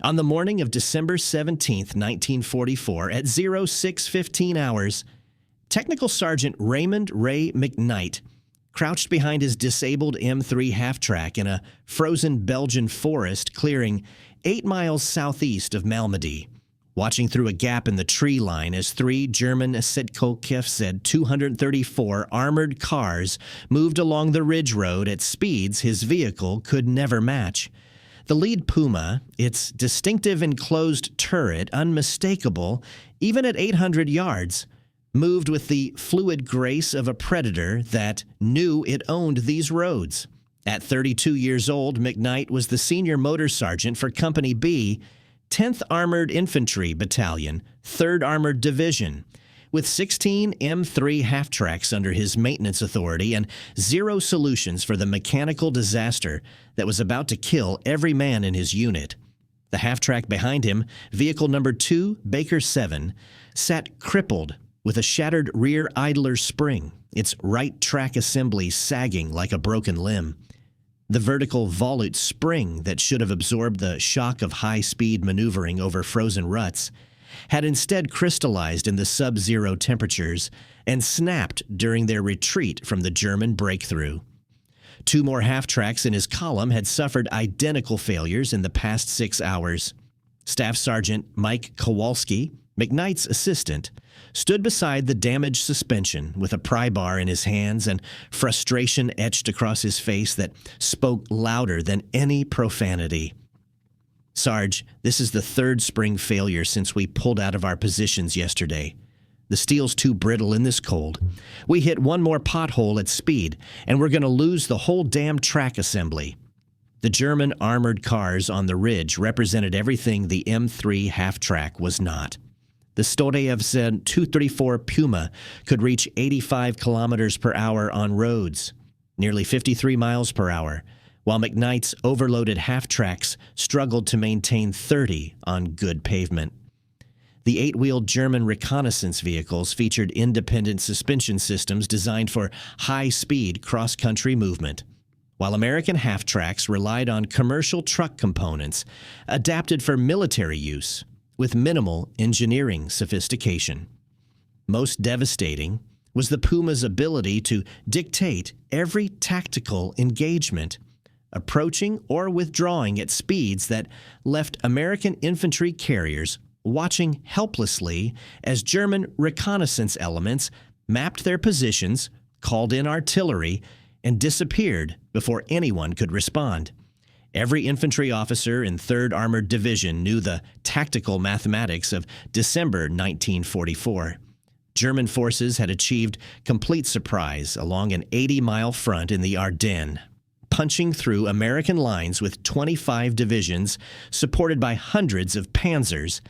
On the morning of December 17, 1944, at 06:15 hours, Technical Sergeant Raymond Ray McKnight crouched behind his disabled M3 half-track in a frozen Belgian forest clearing 8 miles southeast of Malmedy, watching through a gap in the tree line as 3 German Sd.Kfz 234 armored cars moved along the ridge road at speeds his vehicle could never match. The lead Puma, its distinctive enclosed turret unmistakable even at 800 yards, moved with the fluid grace of a predator that knew it owned these roads. At 32 years old, McKnight was the senior motor sergeant for Company B, 10th Armored Infantry Battalion, 3rd Armored Division, with 16 M3 half-tracks under his maintenance authority and 0 solutions for the mechanical disaster that was about to kill every man in his unit. The half-track behind him, vehicle number 2, Baker 7, sat crippled with a shattered rear idler spring, its right track assembly sagging like a broken limb. The vertical volute spring that should have absorbed the shock of high-speed maneuvering over frozen ruts had instead crystallized in the sub-zero temperatures and snapped during their retreat from the German breakthrough. 2 more half-tracks in his column had suffered identical failures in the past 6 hours. Staff Sergeant Mike Kowalski, McKnight's assistant, stood beside the damaged suspension with a pry bar in his hands and frustration etched across his face that spoke louder than any profanity. "Sarge, this is the 3rd spring failure since we pulled out of our positions yesterday. The steel's too brittle in this cold. We hit 1 more pothole at speed, and we're going to lose the whole damn track assembly." The German armored cars on the ridge represented everything the M3 half-track was not. The Sd.Kfz 234 Puma could reach 85 kilometers per hour on roads, nearly 53 miles per hour, while McKnight's overloaded half-tracks struggled to maintain 30 on good pavement. The 8-wheeled German reconnaissance vehicles featured independent suspension systems designed for high-speed cross-country movement, while American half-tracks relied on commercial truck components adapted for military use with minimal engineering sophistication. Most devastating was the Puma's ability to dictate every tactical engagement, approaching or withdrawing at speeds that left American infantry carriers watching helplessly as German reconnaissance elements mapped their positions, called in artillery, and disappeared before anyone could respond. Every infantry officer in 3rd Armored Division knew the tactical mathematics of December 1944. German forces had achieved complete surprise along an 80-mile front in the Ardennes, punching through American lines with 25 divisions supported by hundreds of panzers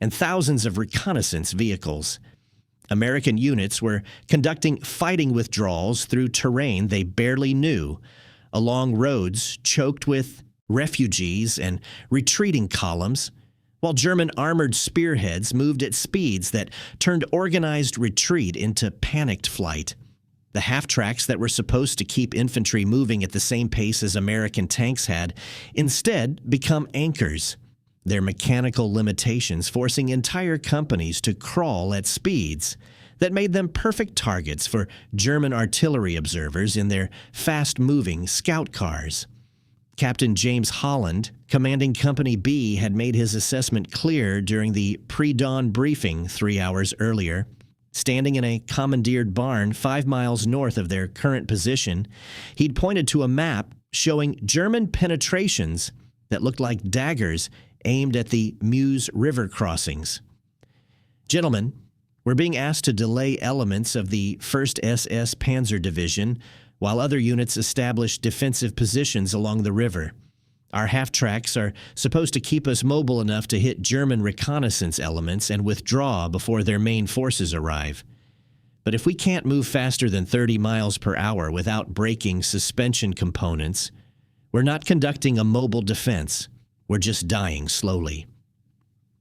and thousands of reconnaissance vehicles. American units were conducting fighting withdrawals through terrain they barely knew, along roads choked with refugees and retreating columns, while German armored spearheads moved at speeds that turned organized retreat into panicked flight. The half-tracks that were supposed to keep infantry moving at the same pace as American tanks had instead become anchors, their mechanical limitations forcing entire companies to crawl at speeds that made them perfect targets for German artillery observers in their fast-moving scout cars. Captain James Holland, commanding Company B, had made his assessment clear during the pre-dawn briefing 3 hours earlier. Standing in a commandeered barn 5 miles north of their current position, he'd pointed to a map showing German penetrations that looked like daggers aimed at the Meuse River crossings. "Gentlemen, we're being asked to delay elements of the 1st SS Panzer Division while other units establish defensive positions along the river. Our half-tracks are supposed to keep us mobile enough to hit German reconnaissance elements and withdraw before their main forces arrive. But if we can't move faster than 30 miles per hour without breaking suspension components, we're not conducting a mobile defense. We're just dying slowly."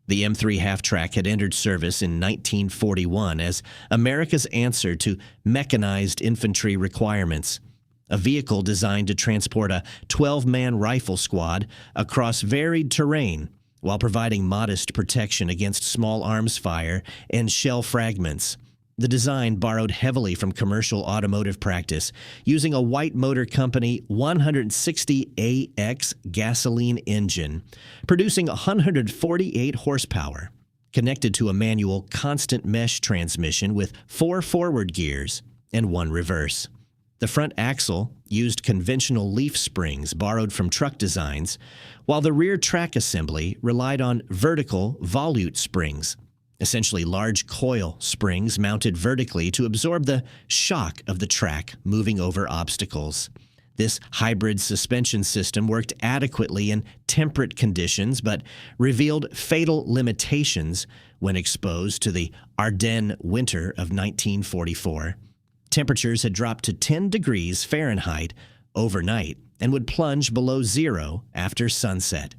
The M3 half-track had entered service in 1941 as America's answer to mechanized infantry requirements, a vehicle designed to transport a 12-man rifle squad across varied terrain while providing modest protection against small arms fire and shell fragments. The design borrowed heavily from commercial automotive practice, using a White Motor Company 160AX gasoline engine, producing 148 horsepower, connected to a manual constant mesh transmission with 4 forward gears and 1 reverse. The front axle used conventional leaf springs borrowed from truck designs, while the rear track assembly relied on vertical volute springs, essentially large coil springs mounted vertically to absorb the shock of the track moving over obstacles. This hybrid suspension system worked adequately in temperate conditions, but revealed fatal limitations when exposed to the Ardennes winter of 1944. Temperatures had dropped to 10 degrees Fahrenheit overnight and would plunge below zero after sunset.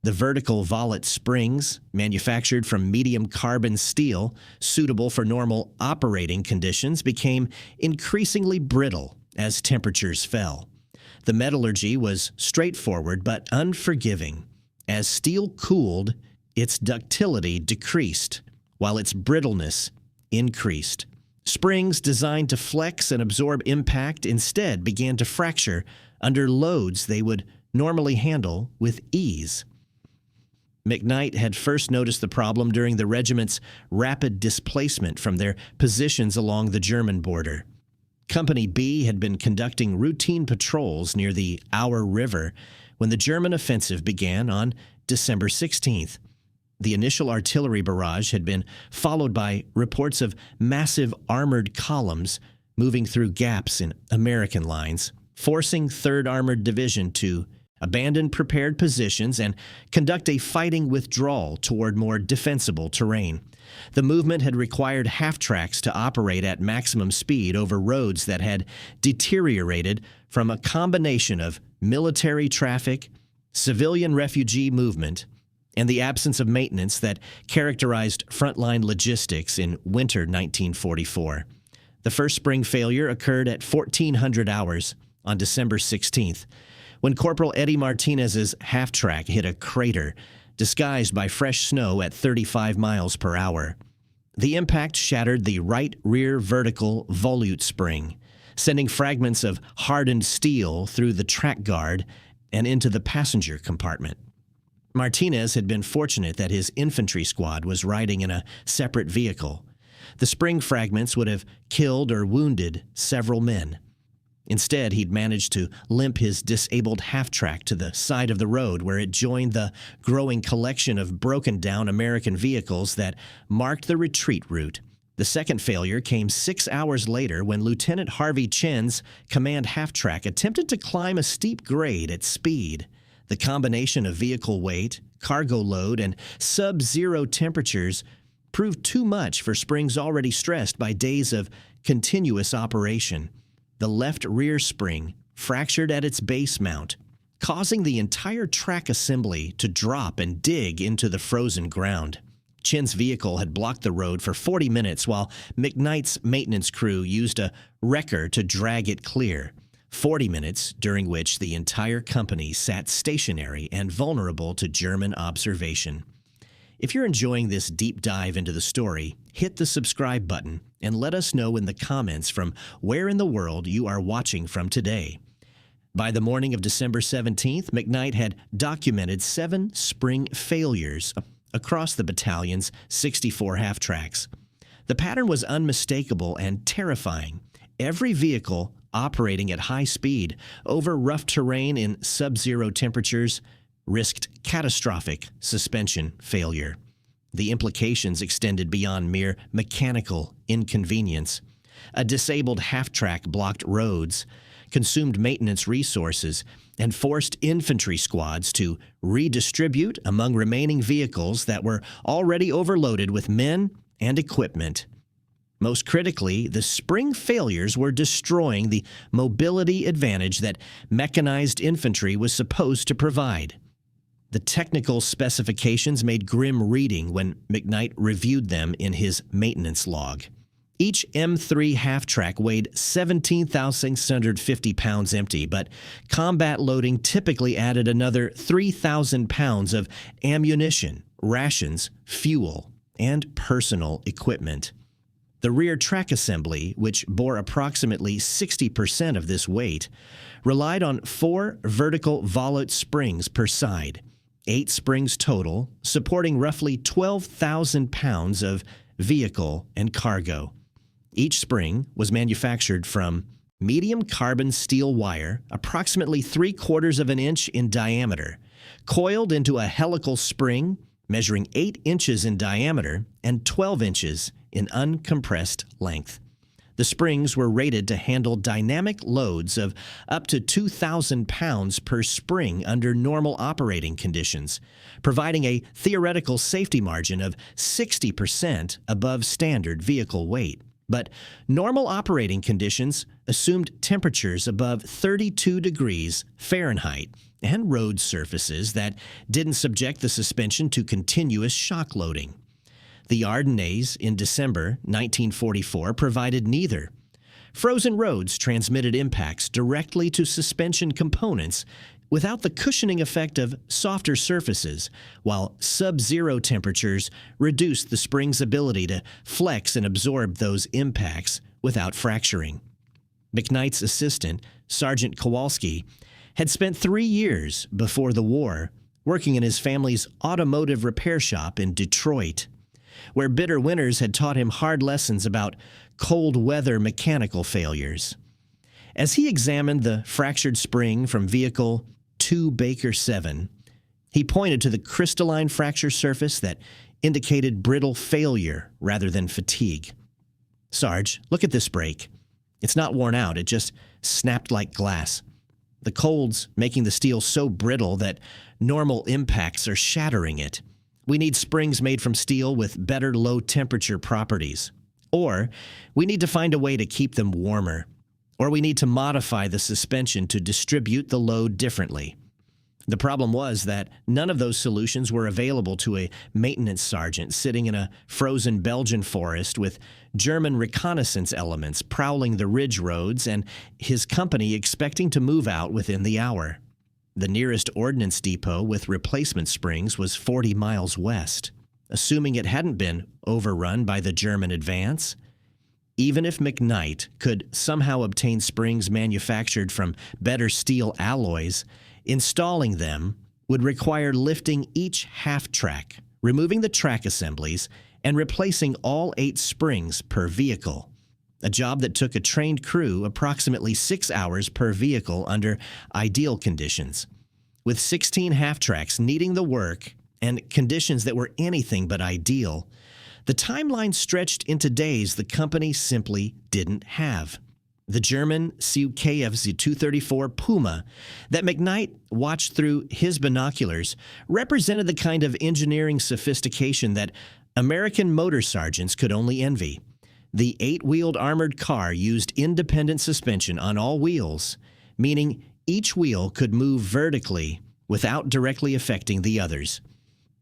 The vertical volute springs, manufactured from medium carbon steel, suitable for normal operating conditions, became increasingly brittle as temperatures fell. The metallurgy was straightforward but unforgiving. As steel cooled, its ductility decreased, while its brittleness increased. Springs designed to flex and absorb impact instead began to fracture under loads they would normally handle with ease. McKnight had first noticed the problem during the regiment's rapid displacement from their positions along the German border. Company B had been conducting routine patrols near the Our River when the German offensive began on December 16th. The initial artillery barrage had been followed by reports of massive armored columns moving through gaps in American lines, forcing 3rd Armored Division to abandon prepared positions and conduct a fighting withdrawal toward more defensible terrain. The movement had required half-tracks to operate at maximum speed over roads that had deteriorated from a combination of military traffic, civilian refugee movement, and the absence of maintenance that characterized frontline logistics in winter 1944. The first spring failure occurred at 1400 hours on December 16th, when Corporal Eddie Martinez's half-track hit a crater disguised by fresh snow at 35 miles per hour. The impact shattered the right rear vertical volute spring, sending fragments of hardened steel through the track guard and into the passenger compartment. Martinez had been fortunate that his infantry squad was riding in a separate vehicle. The spring fragments would have killed or wounded several men. Instead, he'd managed to limp his disabled half-track to the side of the road where it joined the growing collection of broken-down American vehicles that marked the retreat route. The second failure came 6 hours later when Lieutenant Harvey Chen's command half-track attempted to climb a steep grade at speed. The combination of vehicle weight, cargo load, and sub-zero temperatures proved too much for springs already stressed by days of continuous operation. The left rear spring fractured at its base mount, causing the entire track assembly to drop and dig into the frozen ground. Chen's vehicle had blocked the road for 40 minutes while McKnight's maintenance crew used a wrecker to drag it clear. 40 minutes during which the entire company sat stationary and vulnerable to German observation. If you're enjoying this deep dive into the story, hit the subscribe button and let us know in the comments from where in the world you are watching from today. By the morning of December 17th, McKnight had documented 7 spring failures across the battalion's 64 half-tracks. The pattern was unmistakable and terrifying. Every vehicle operating at high speed over rough terrain in sub-zero temperatures risked catastrophic suspension failure. The implications extended beyond mere mechanical inconvenience. A disabled half-track blocked roads, consumed maintenance resources, and forced infantry squads to redistribute among remaining vehicles that were already overloaded with men and equipment. Most critically, the spring failures were destroying the mobility advantage that mechanized infantry was supposed to provide. The technical specifications made grim reading when McKnight reviewed them in his maintenance log. Each M3 half-track weighed 17,650 pounds empty, but combat loading typically added another 3,000 pounds of ammunition, rations, fuel, and personal equipment. The rear track assembly, which bore approximately 60% of this weight, relied on 4 vertical volute springs per side, 8 springs total, supporting roughly 12,000 pounds of vehicle and cargo. Each spring was manufactured from medium carbon steel wire, approximately 3/4 of an inch in diameter, coiled into a helical spring measuring 8 inches in diameter and 12 inches in uncompressed length. The springs were rated to handle dynamic loads of up to 2,000 pounds per spring under normal operating conditions, providing a theoretical safety margin of 60% above standard vehicle weight. But normal operating conditions assumed temperatures above 32 degrees Fahrenheit and road surfaces that didn't subject the suspension to continuous shock loading. The Ardennes in December 1944 provided neither. Frozen roads transmitted impacts directly to suspension components without the cushioning effect of softer surfaces, while sub-zero temperatures reduced the spring's ability to flex and absorb those impacts without fracturing. McKnight's assistant, Sergeant Kowalski, had spent 3 years before the war working in his family's automotive repair shop in Detroit, where bitter winters had taught him hard lessons about cold weather mechanical failures. As he examined the fractured spring from vehicle 2 Baker 7, he pointed to the crystalline fracture surface that indicated brittle failure rather than fatigue. "Sarge, look at this break. It's not worn out, it just snapped like glass. The cold's making the steel so brittle that normal impacts are shattering it. We need springs made from steel with better low-temperature properties. Or we need to find a way to keep them warmer. Or we need to modify the suspension to distribute the load differently." The problem was that none of those solutions were available to a maintenance sergeant sitting in a frozen Belgian forest with German reconnaissance elements prowling the ridge roads and his company expecting to move out within the hour. The nearest ordnance depot with replacement springs was 40 miles west, assuming it hadn't been overrun by the German advance. Even if McKnight could somehow obtain springs manufactured from better steel alloys, installing them would require lifting each half-track, removing the track assemblies, and replacing all 8 springs per vehicle, a job that took a trained crew approximately 6 hours per vehicle under ideal conditions. With 16 half-tracks needing the work and conditions that were anything but ideal, the timeline stretched into days the company simply didn't have. The German Sd.Kfz 234 Puma that McKnight watched through his binoculars represented the kind of engineering sophistication that American motor sergeants could only envy. The 8-wheeled armored car used independent suspension on all wheels, meaning each wheel could move vertically without directly affecting the others.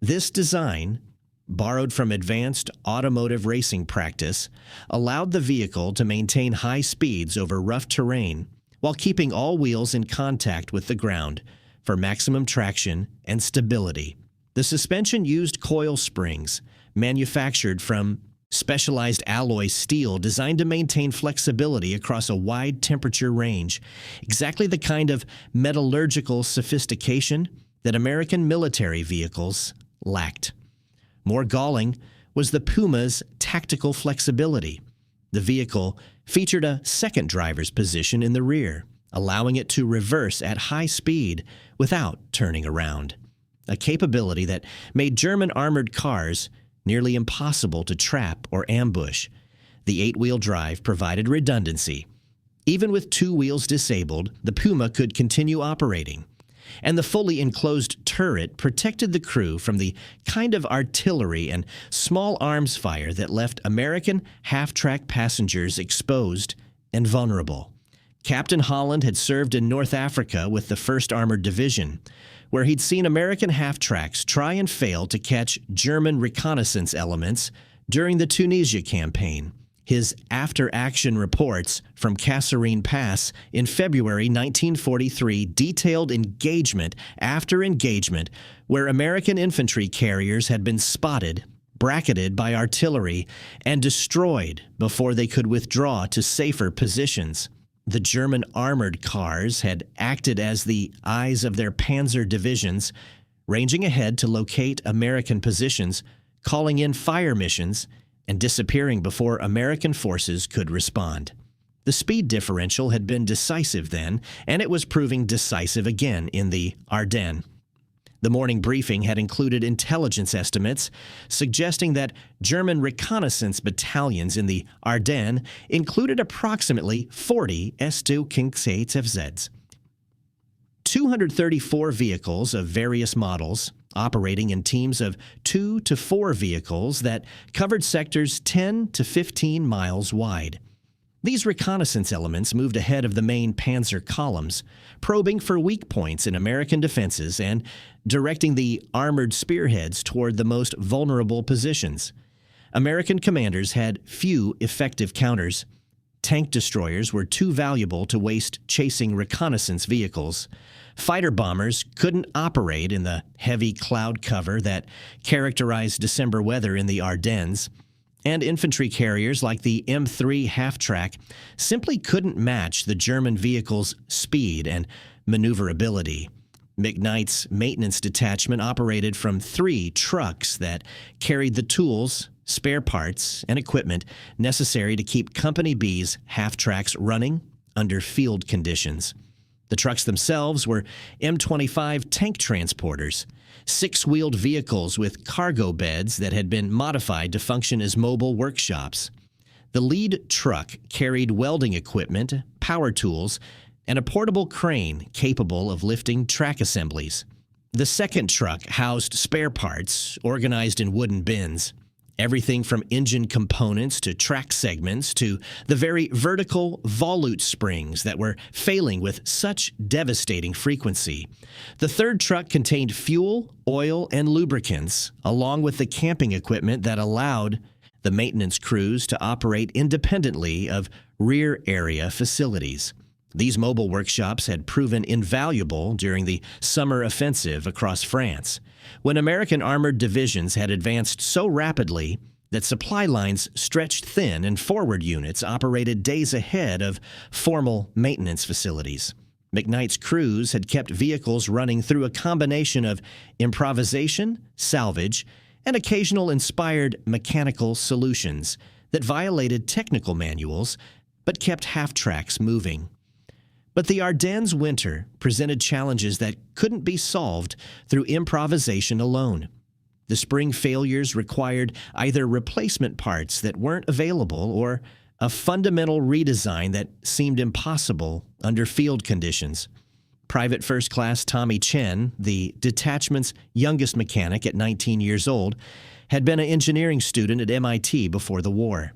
This design, borrowed from advanced automotive racing practice, allowed the vehicle to maintain high speeds over rough terrain while keeping all wheels in contact with the ground for maximum traction and stability. The suspension used coil springs manufactured from specialized alloy steel designed to maintain flexibility across a wide temperature range, exactly the kind of metallurgical sophistication that American military vehicles lacked. More galling was the Puma's tactical flexibility. The vehicle featured a second driver's position in the rear, allowing it to reverse at high speed without turning around, a capability that made German armored cars nearly impossible to trap or ambush. The 8-wheel drive provided redundancy. Even with 2 wheels disabled, the Puma could continue operating. And the fully enclosed turret protected the crew from the kind of artillery and small arms fire that left American half-track passengers exposed and vulnerable. Captain Holland had served in North Africa with the 1st Armored Division, where he'd seen American half-tracks try and fail to catch German reconnaissance elements during the Tunisia campaign, His after-action reports from Kasserine Pass in February 1943 detailed engagement after engagement where American infantry carriers had been spotted, bracketed by artillery, and destroyed before they could withdraw to safer positions. The German armored cars had acted as the eyes of their panzer divisions, ranging ahead to locate American positions, calling in fire missions, and disappearing before American forces could respond. The speed differential had been decisive then, and it was proving decisive again in the Ardennes. The morning briefing had included intelligence estimates suggesting that German reconnaissance battalions in the Ardennes included approximately 40 Sd.Kfz. 234 vehicles of various models, operating in teams of 2 to 4 vehicles that covered sectors 10 to 15 miles wide. These reconnaissance elements moved ahead of the main panzer columns, probing for weak points in American defenses and directing the armored spearheads toward the most vulnerable positions. American commanders had few effective counters. Tank destroyers were too valuable to waste chasing reconnaissance vehicles. Fighter bombers couldn't operate in the heavy cloud cover that characterized December weather in the Ardennes, and infantry carriers like the M3 Halftrack simply couldn't match the German vehicle's speed and maneuverability. McKnight's maintenance detachment operated from 3 trucks that carried the tools, spare parts, and equipment necessary to keep Company B's half-tracks running under field conditions. The trucks themselves were M25 tank transporters, 6-wheeled vehicles with cargo beds that had been modified to function as mobile workshops. The lead truck carried welding equipment, power tools, and a portable crane capable of lifting track assemblies. The second truck housed spare parts organized in wooden bins. Everything from engine components to track segments to the very vertical volute springs that were failing with such devastating frequency. The third truck contained fuel, oil, and lubricants, along with the camping equipment that allowed the maintenance crews to operate independently of rear area facilities. These mobile workshops had proven invaluable during the summer offensive across France, when American armored divisions had advanced so rapidly that supply lines stretched thin and forward units operated days ahead of formal maintenance facilities. McKnight's crews had kept vehicles running through a combination of improvisation, salvage, and occasional inspired mechanical solutions that violated technical manuals but kept half-tracks moving. But the Ardennes winter presented challenges that couldn't be solved through improvisation alone. The spring failures required either replacement parts that weren't available or a fundamental redesign that seemed impossible under field conditions. Private First Class Tommy Chen, the detachment's youngest mechanic at 19 years old, had been an engineering student at MIT before the war.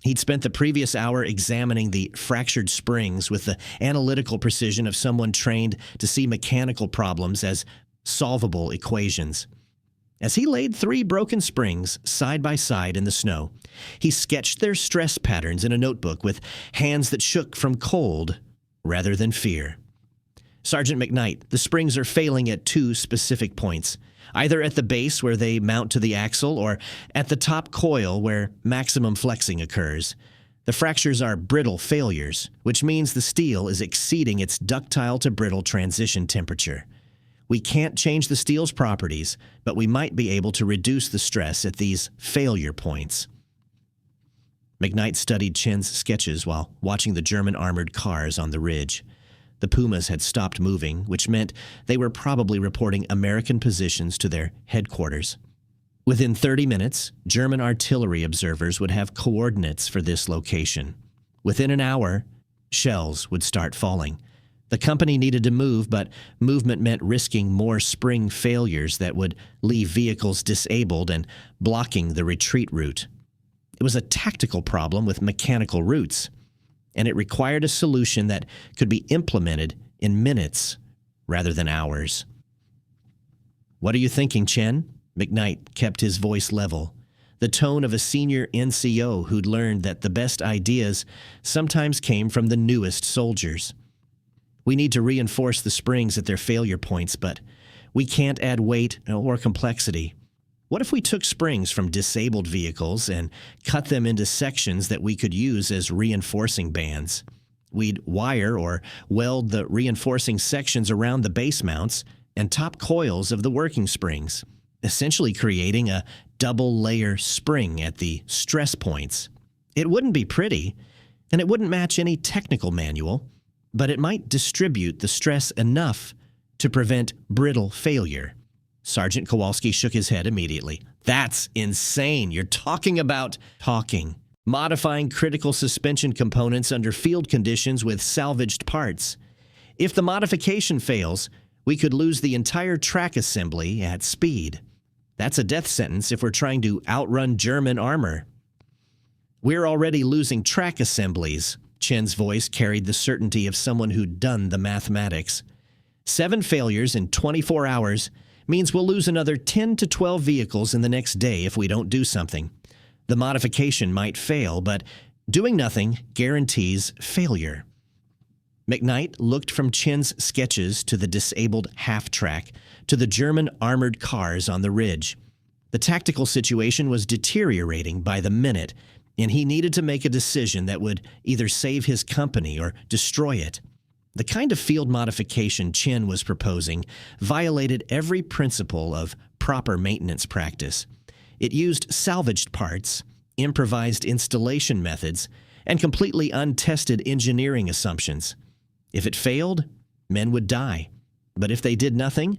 He'd spent the previous hour examining the fractured springs with the analytical precision of someone trained to see mechanical problems as solvable equations. As he laid 3 broken springs side by side in the snow, he sketched their stress patterns in a notebook with hands that shook from cold rather than fear. Sergeant McKnight, the springs are failing at 2 specific points, either at the base where they mount to the axle or at the top coil where maximum flexing occurs. The fractures are brittle failures, which means the steel is exceeding its ductile to brittle transition temperature. We can't change the steel's properties, but we might be able to reduce the stress at these failure points. McKnight studied Chen's sketches while watching the German armored cars on the ridge. The Pumas had stopped moving, which meant they were probably reporting American positions to their headquarters. Within 30 minutes, German artillery observers would have coordinates for this location. Within an hour, shells would start falling. The company needed to move, but movement meant risking more spring failures that would leave vehicles disabled and blocking the retreat route. It was a tactical problem with mechanical roots, and it required a solution that could be implemented in minutes rather than hours. "What are you thinking, Chen?" McKnight kept his voice level. the tone of a senior NCO who'd learned that the best ideas sometimes came from the newest soldiers. We need to reinforce the springs at their failure points, but we can't add weight or complexity. What if we took springs from disabled vehicles and cut them into sections that we could use as reinforcing bands? We'd wire or weld the reinforcing sections around the base mounts and top coils of the working springs, essentially creating a double-layer spring at the stress points. It wouldn't be pretty, and it wouldn't match any technical manual, but it might distribute the stress enough to prevent brittle failure. Sergeant Kowalski shook his head immediately. That's insane. You're talking about talking. Modifying critical suspension components under field conditions with salvaged parts. If the modification fails, we could lose the entire track assembly at speed. That's a death sentence if we're trying to outrun German armor. We're already losing track assemblies. Chen's voice carried the certainty of someone who'd done the mathematics. 7 failures in 24 hours means we'll lose another 10 to 12 vehicles in the next day if we don't do something. The modification might fail, but doing nothing guarantees failure. McKnight looked from Chen's sketches to the disabled Halftrack to the German armored cars on the ridge. The tactical situation was deteriorating by the minute, and he needed to make a decision that would either save his company or destroy it. The kind of field modification Chen was proposing violated every principle of proper maintenance practice. It used salvaged parts, improvised installation methods, and completely untested engineering assumptions. If it failed, men would die. But if they did nothing,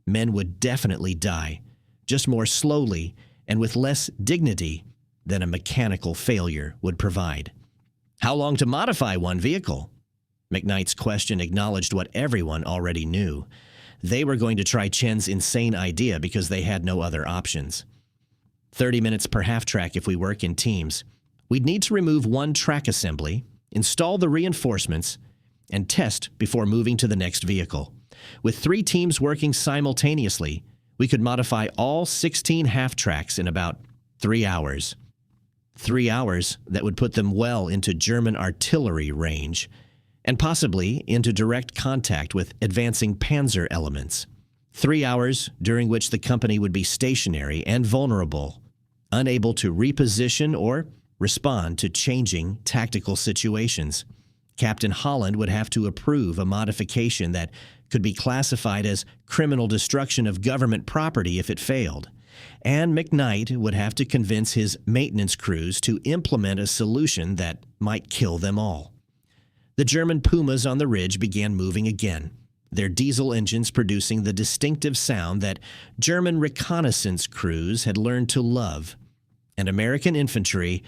men would definitely die, just more slowly and with less dignity than a mechanical failure would provide. How long to modify one vehicle? McKnight's question acknowledged what everyone already knew. They were going to try Chen's insane idea because they had no other options. 30 minutes per half-track if we work in teams. We'd need to remove one track assembly, install the reinforcements, and test before moving to the next vehicle. With 3 teams working simultaneously, we could modify all 16 half-tracks in about 3 hours. 3 hours that would put them well into German artillery range, and possibly into direct contact with advancing panzer elements. 3 hours during which the company would be stationary and vulnerable, unable to reposition or respond to changing tactical situations. Captain Holland would have to approve a modification that could be classified as criminal destruction of government property if it failed. And McKnight would have to convince his maintenance crews to implement a solution that might kill them all. The German Pumas on the ridge began moving again, their diesel engines producing the distinctive sound that German reconnaissance crews had learned to love, and American infantry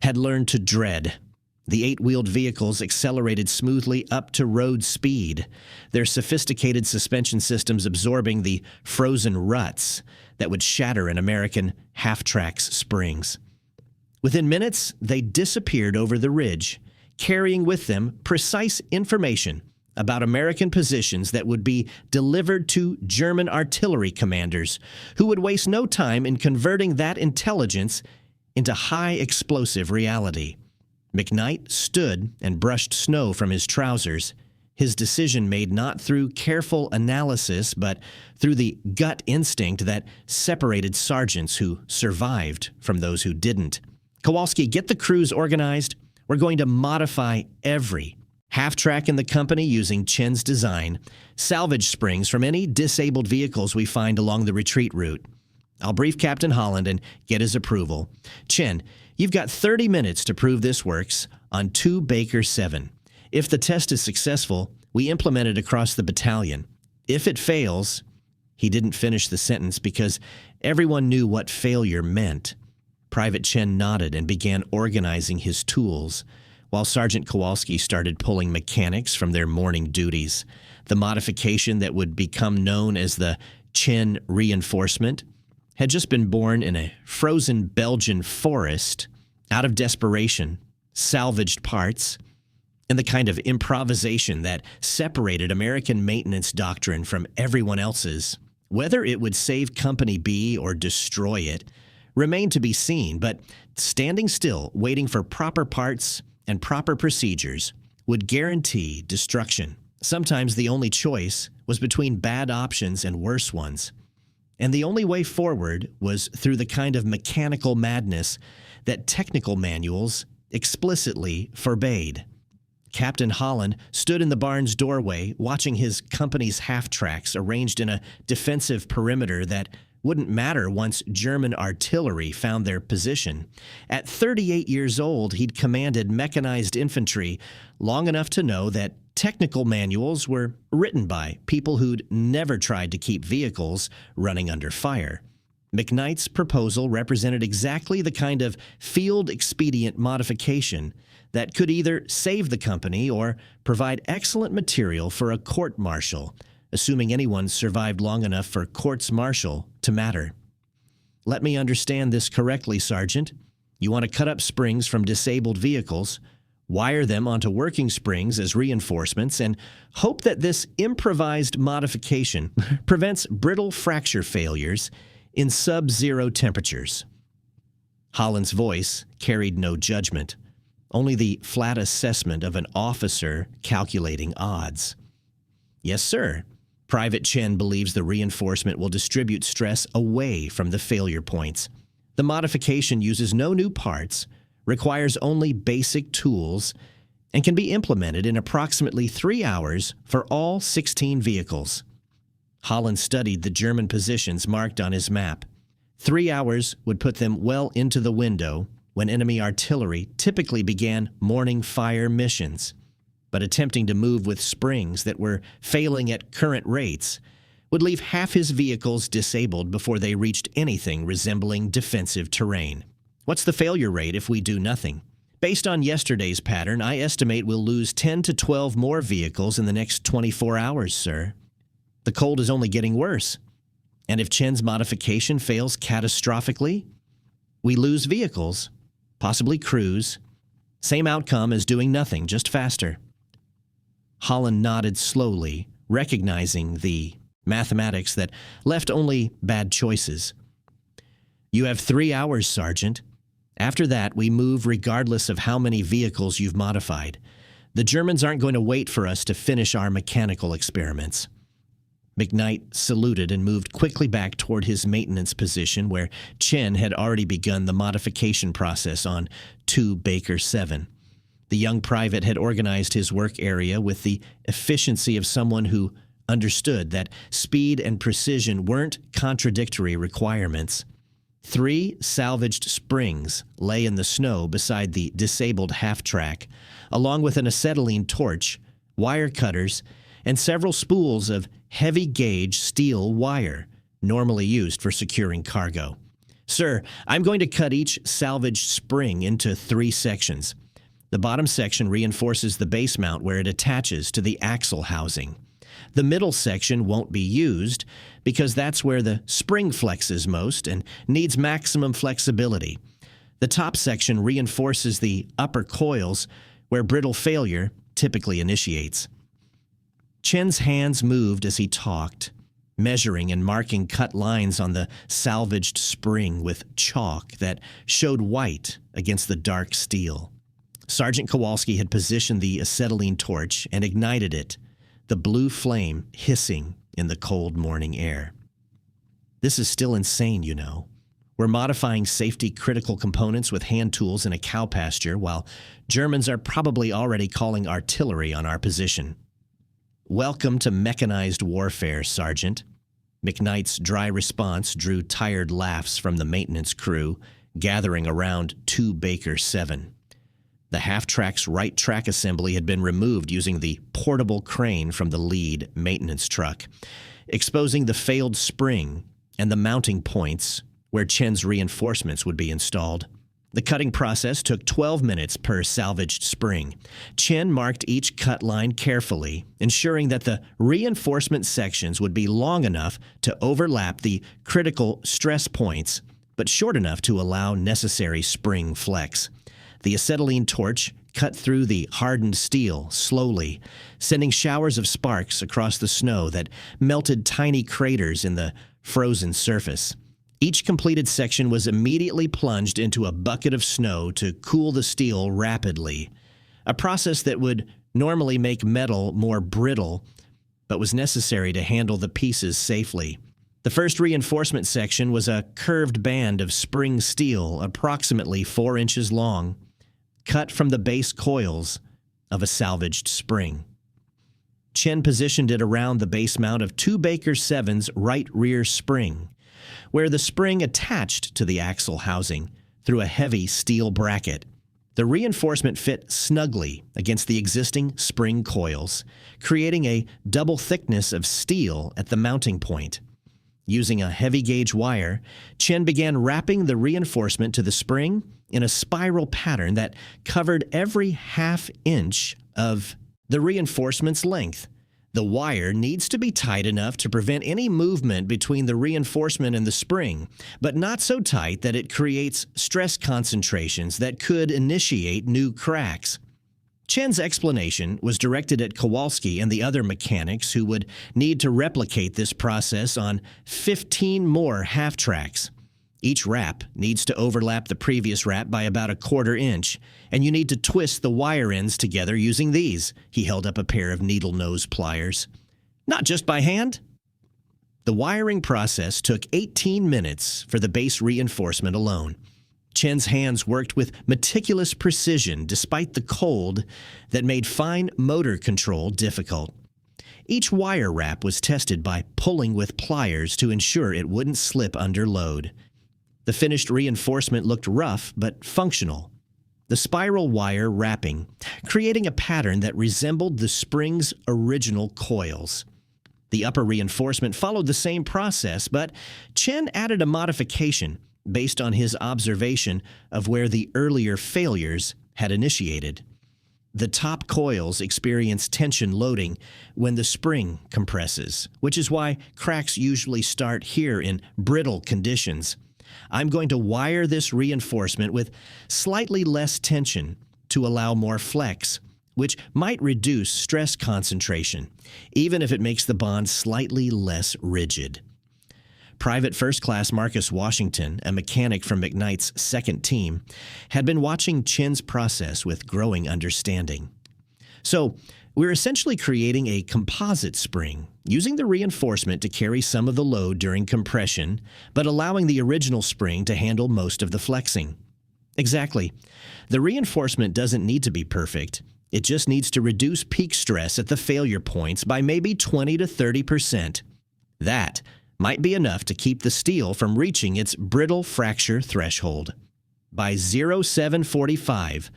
had learned to dread. The 8-wheeled vehicles accelerated smoothly up to road speed, their sophisticated suspension systems absorbing the frozen ruts that would shatter an American half-track's springs. Within minutes, they disappeared over the ridge, carrying with them precise information about American positions that would be delivered to German artillery commanders, who would waste no time in converting that intelligence into high-explosive reality. McKnight stood and brushed snow from his trousers, his decision made not through careful analysis, but through the gut instinct that separated sergeants who survived from those who didn't. Kowalski, get the crews organized. We're going to modify every half-track in the company using Chen's design, salvage springs from any disabled vehicles we find along the retreat route. I'll brief Captain Holland and get his approval. Chen, you've got 30 minutes to prove this works on 2 Baker 7. If the test is successful, we implement it across the battalion. If it fails, he didn't finish the sentence because everyone knew what failure meant. Private Chen nodded and began organizing his tools, while Sergeant Kowalski started pulling mechanics from their morning duties. The modification that would become known as the Chen reinforcement had just been born in a frozen Belgian forest out of desperation, salvaged parts, and the kind of improvisation that separated American maintenance doctrine from everyone else's. Whether it would save Company B or destroy it remained to be seen, but standing still, waiting for proper parts and proper procedures, would guarantee destruction. Sometimes the only choice was between bad options and worse ones. And the only way forward was through the kind of mechanical madness that technical manuals explicitly forbade. Captain Holland stood in the barn's doorway, watching his company's half-tracks arranged in a defensive perimeter that wouldn't matter once German artillery found their position. At 38 years old, he'd commanded mechanized infantry long enough to know that technical manuals were written by people who'd never tried to keep vehicles running under fire. McKnight's proposal represented exactly the kind of field-expedient modification that could either save the company or provide excellent material for a court-martial, assuming anyone survived long enough for courts-martial to matter. Let me understand this correctly, Sergeant. You want to cut up springs from disabled vehicles, wire them onto working springs as reinforcements, and hope that this improvised modification prevents brittle fracture failures in sub-zero temperatures. Holland's voice carried no judgment, only the flat assessment of an officer calculating odds. Yes, sir. Private Chen believes the reinforcement will distribute stress away from the failure points. The modification uses no new parts, requires only basic tools, and can be implemented in approximately 3 hours for all 16 vehicles. Holland studied the German positions marked on his map. 3 hours would put them well into the window when enemy artillery typically began morning fire missions. But attempting to move with springs that were failing at current rates would leave half his vehicles disabled before they reached anything resembling defensive terrain. What's the failure rate if we do nothing? Based on yesterday's pattern, I estimate we'll lose 10 to 12 more vehicles in the next 24 hours, sir. The cold is only getting worse. And if Chen's modification fails catastrophically, we lose vehicles, possibly crews. Same outcome as doing nothing, just faster. Holland nodded slowly, recognizing the mathematics that left only bad choices. You have 3 hours, Sergeant. After that, we move regardless of how many vehicles you've modified. The Germans aren't going to wait for us to finish our mechanical experiments. McKnight saluted and moved quickly back toward his maintenance position where Chen had already begun the modification process on 2 Baker 7. The young private had organized his work area with the efficiency of someone who understood that speed and precision weren't contradictory requirements. 3 salvaged springs lay in the snow beside the disabled half-track, along with an acetylene torch, wire cutters, and several spools of heavy-gauge steel wire, normally used for securing cargo. Sir, I'm going to cut each salvaged spring into 3 sections. The bottom section reinforces the base mount where it attaches to the axle housing. The middle section won't be used because that's where the spring flexes most and needs maximum flexibility. The top section reinforces the upper coils where brittle failure typically initiates. Chen's hands moved as he talked, measuring and marking cut lines on the salvaged spring with chalk that showed white against the dark steel. Sergeant Kowalski had positioned the acetylene torch and ignited it, the blue flame hissing in the cold morning air. This is still insane, you know. We're modifying safety-critical components with hand tools in a cow pasture while Germans are probably already calling artillery on our position. Welcome to mechanized warfare, Sergeant. McKnight's dry response drew tired laughs from the maintenance crew, gathering around 2 Baker 7. The half-track's right track assembly had been removed using the portable crane from the lead maintenance truck, exposing the failed spring and the mounting points where Chen's reinforcements would be installed. The cutting process took 12 minutes per salvaged spring. Chen marked each cut line carefully, ensuring that the reinforcement sections would be long enough to overlap the critical stress points, but short enough to allow necessary spring flex. The acetylene torch cut through the hardened steel slowly, sending showers of sparks across the snow that melted tiny craters in the frozen surface. Each completed section was immediately plunged into a bucket of snow to cool the steel rapidly, a process that would normally make metal more brittle, but was necessary to handle the pieces safely. The first reinforcement section was a curved band of spring steel approximately 4 inches long, cut from the base coils of a salvaged spring. Chen positioned it around the base mount of 2 Baker 7's right rear spring, where the spring attached to the axle housing through a heavy steel bracket. The reinforcement fit snugly against the existing spring coils, creating a double thickness of steel at the mounting point. Using a heavy-gauge wire, Chen began wrapping the reinforcement to the spring in a spiral pattern that covered every half inch of the reinforcement's length. The wire needs to be tight enough to prevent any movement between the reinforcement and the spring, but not so tight that it creates stress concentrations that could initiate new cracks. Chen's explanation was directed at Kowalski and the other mechanics who would need to replicate this process on 15 more half-tracks. Each wrap needs to overlap the previous wrap by about 1/4 inch, and you need to twist the wire ends together using these. He held up a pair of needle nose pliers. Not just by hand. The wiring process took 18 minutes for the base reinforcement alone. Chen's hands worked with meticulous precision despite the cold that made fine motor control difficult. Each wire wrap was tested by pulling with pliers to ensure it wouldn't slip under load. The finished reinforcement looked rough but functional. The spiral wire wrapping, creating a pattern that resembled the spring's original coils. The upper reinforcement followed the same process, but Chen added a modification based on his observation of where the earlier failures had initiated. The top coils experience tension loading when the spring compresses, which is why cracks usually start here in brittle conditions. I'm going to wire this reinforcement with slightly less tension to allow more flex, which might reduce stress concentration, even if it makes the bond slightly less rigid. Private First Class Marcus Washington, a mechanic from McKnight's second team, had been watching Chen's process with growing understanding. So, we're essentially creating a composite spring, using the reinforcement to carry some of the load during compression, but allowing the original spring to handle most of the flexing. Exactly. The reinforcement doesn't need to be perfect. It just needs to reduce peak stress at the failure points by maybe 20 to 30%. That might be enough to keep the steel from reaching its brittle fracture threshold. By 0745,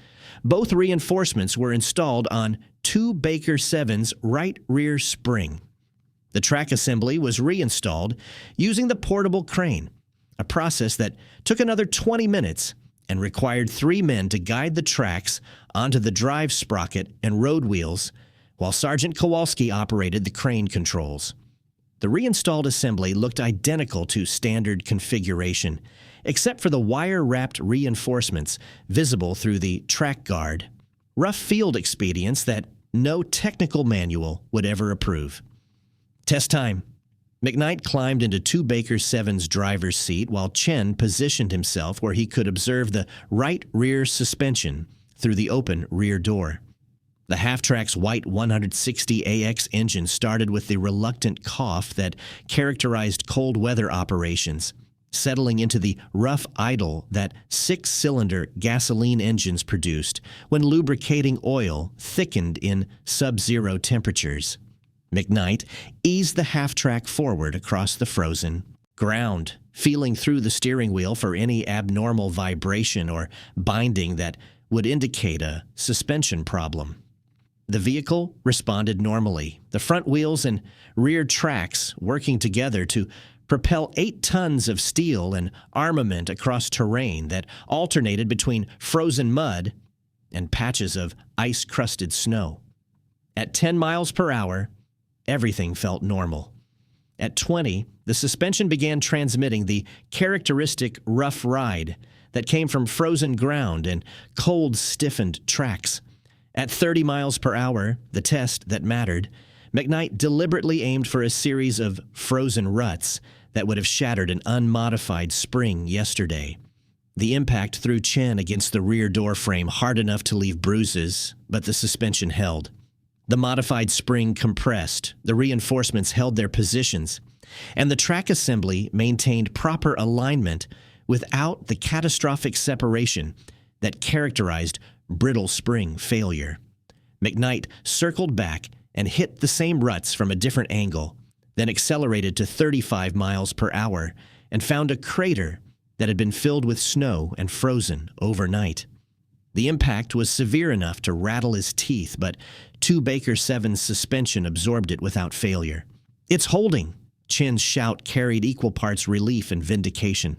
both reinforcements were installed on 2 Baker 7's right rear spring. The track assembly was reinstalled using the portable crane, a process that took another 20 minutes and required 3 men to guide the tracks onto the drive sprocket and road wheels, while Sergeant Kowalski operated the crane controls. The reinstalled assembly looked identical to standard configuration, except for the wire-wrapped reinforcements visible through the track guard. Rough field expedients that no technical manual would ever approve. Test time. McKnight climbed into 2 Baker 7's driver's seat while Chen positioned himself where he could observe the right rear suspension through the open rear door. The Halftrack's white 160AX engine started with the reluctant cough that characterized cold weather operations, settling into the rough idle that 6-cylinder gasoline engines produced when lubricating oil thickened in sub-zero temperatures. McKnight eased the Halftrack forward across the frozen ground, feeling through the steering wheel for any abnormal vibration or binding that would indicate a suspension problem. The vehicle responded normally, the front wheels and rear tracks working together to propel 8 tons of steel and armament across terrain that alternated between frozen mud and patches of ice-crusted snow. At 10 miles per hour, everything felt normal. At 20, the suspension began transmitting the characteristic rough ride that came from frozen ground and cold, stiffened tracks. At 30 miles per hour, the test that mattered, McKnight deliberately aimed for a series of frozen ruts that would have shattered an unmodified spring yesterday. The impact threw Chen against the rear door frame hard enough to leave bruises, but the suspension held. The modified spring compressed, the reinforcements held their positions, and the track assembly maintained proper alignment without the catastrophic separation that characterized brittle spring failure. McKnight circled back and hit the same ruts from a different angle, then accelerated to 35 miles per hour and found a crater that had been filled with snow and frozen overnight. The impact was severe enough to rattle his teeth, but 2 Baker 7's suspension absorbed it without failure. "It's holding!" Chen's shout carried equal parts relief and vindication.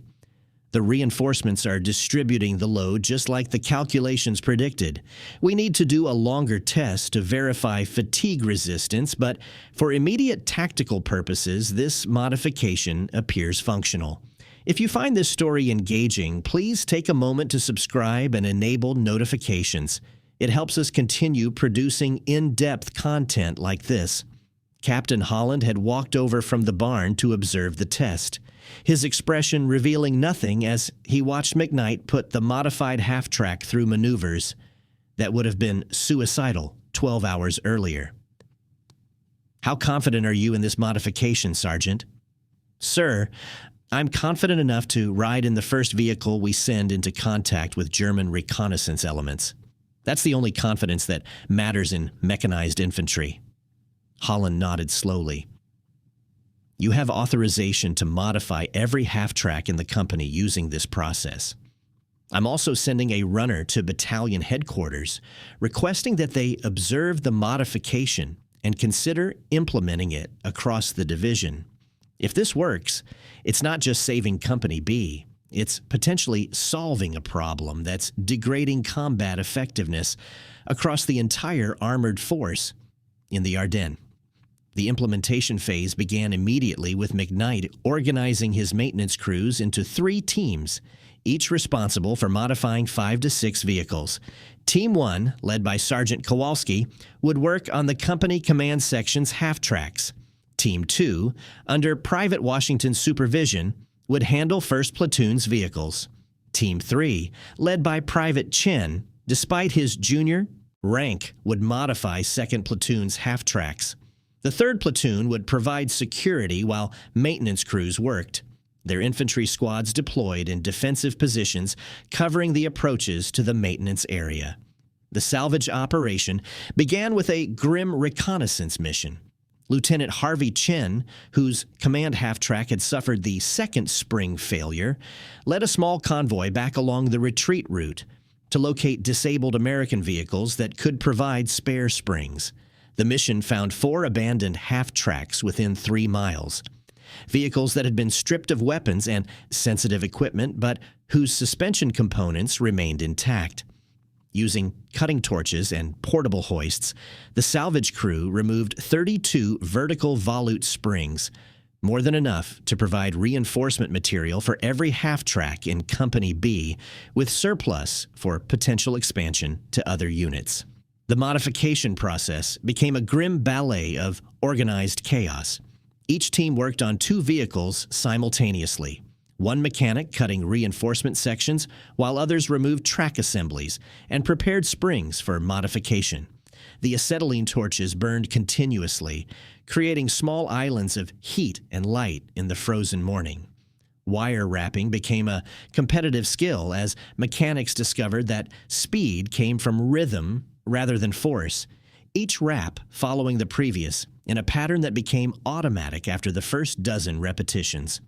"The reinforcements are distributing the load just like the calculations predicted. We need to do a longer test to verify fatigue resistance, but for immediate tactical purposes, this modification appears functional." If you find this story engaging, please take a moment to subscribe and enable notifications. It helps us continue producing in-depth content like this. Captain Holland had walked over from the barn to observe the test, his expression revealing nothing as he watched McKnight put the modified half-track through maneuvers that would have been suicidal 12 hours earlier. "How confident are you in this modification, Sergeant?" "Sir, I'm confident enough to ride in the first vehicle we send into contact with German reconnaissance elements. That's the only confidence that matters in mechanized infantry." Holland nodded slowly. "You have authorization to modify every half-track in the company using this process. I'm also sending a runner to battalion headquarters, requesting that they observe the modification and consider implementing it across the division. If this works, it's not just saving Company B, it's potentially solving a problem that's degrading combat effectiveness across the entire armored force in the Ardennes." The implementation phase began immediately with McKnight organizing his maintenance crews into 3 teams, each responsible for modifying 5 to 6 vehicles. Team 1, led by Sergeant Kowalski, would work on the company command section's half-tracks. Team 2, under Private Washington's supervision, would handle 1st Platoon's vehicles. Team 3, led by Private Chen, despite his junior rank, would modify 2nd Platoon's half-tracks. The 3rd Platoon would provide security while maintenance crews worked. Their infantry squads deployed in defensive positions covering the approaches to the maintenance area. The salvage operation began with a grim reconnaissance mission. Lieutenant Harvey Chen, whose command half-track had suffered the 2nd spring failure, led a small convoy back along the retreat route to locate disabled American vehicles that could provide spare springs. The mission found 4 abandoned half-tracks within 3 miles. Vehicles that had been stripped of weapons and sensitive equipment, but whose suspension components remained intact. Using cutting torches and portable hoists, the salvage crew removed 32 vertical volute springs, more than enough to provide reinforcement material for every half-track in Company B, with surplus for potential expansion to other units. The modification process became a grim ballet of organized chaos. Each team worked on 2 vehicles simultaneously. One mechanic cutting reinforcement sections, while others removed track assemblies and prepared springs for modification. The acetylene torches burned continuously, creating small islands of heat and light in the frozen morning. Wire wrapping became a competitive skill as mechanics discovered that speed came from rhythm rather than force, each wrap following the previous in a pattern that became automatic after the first dozen repetitions.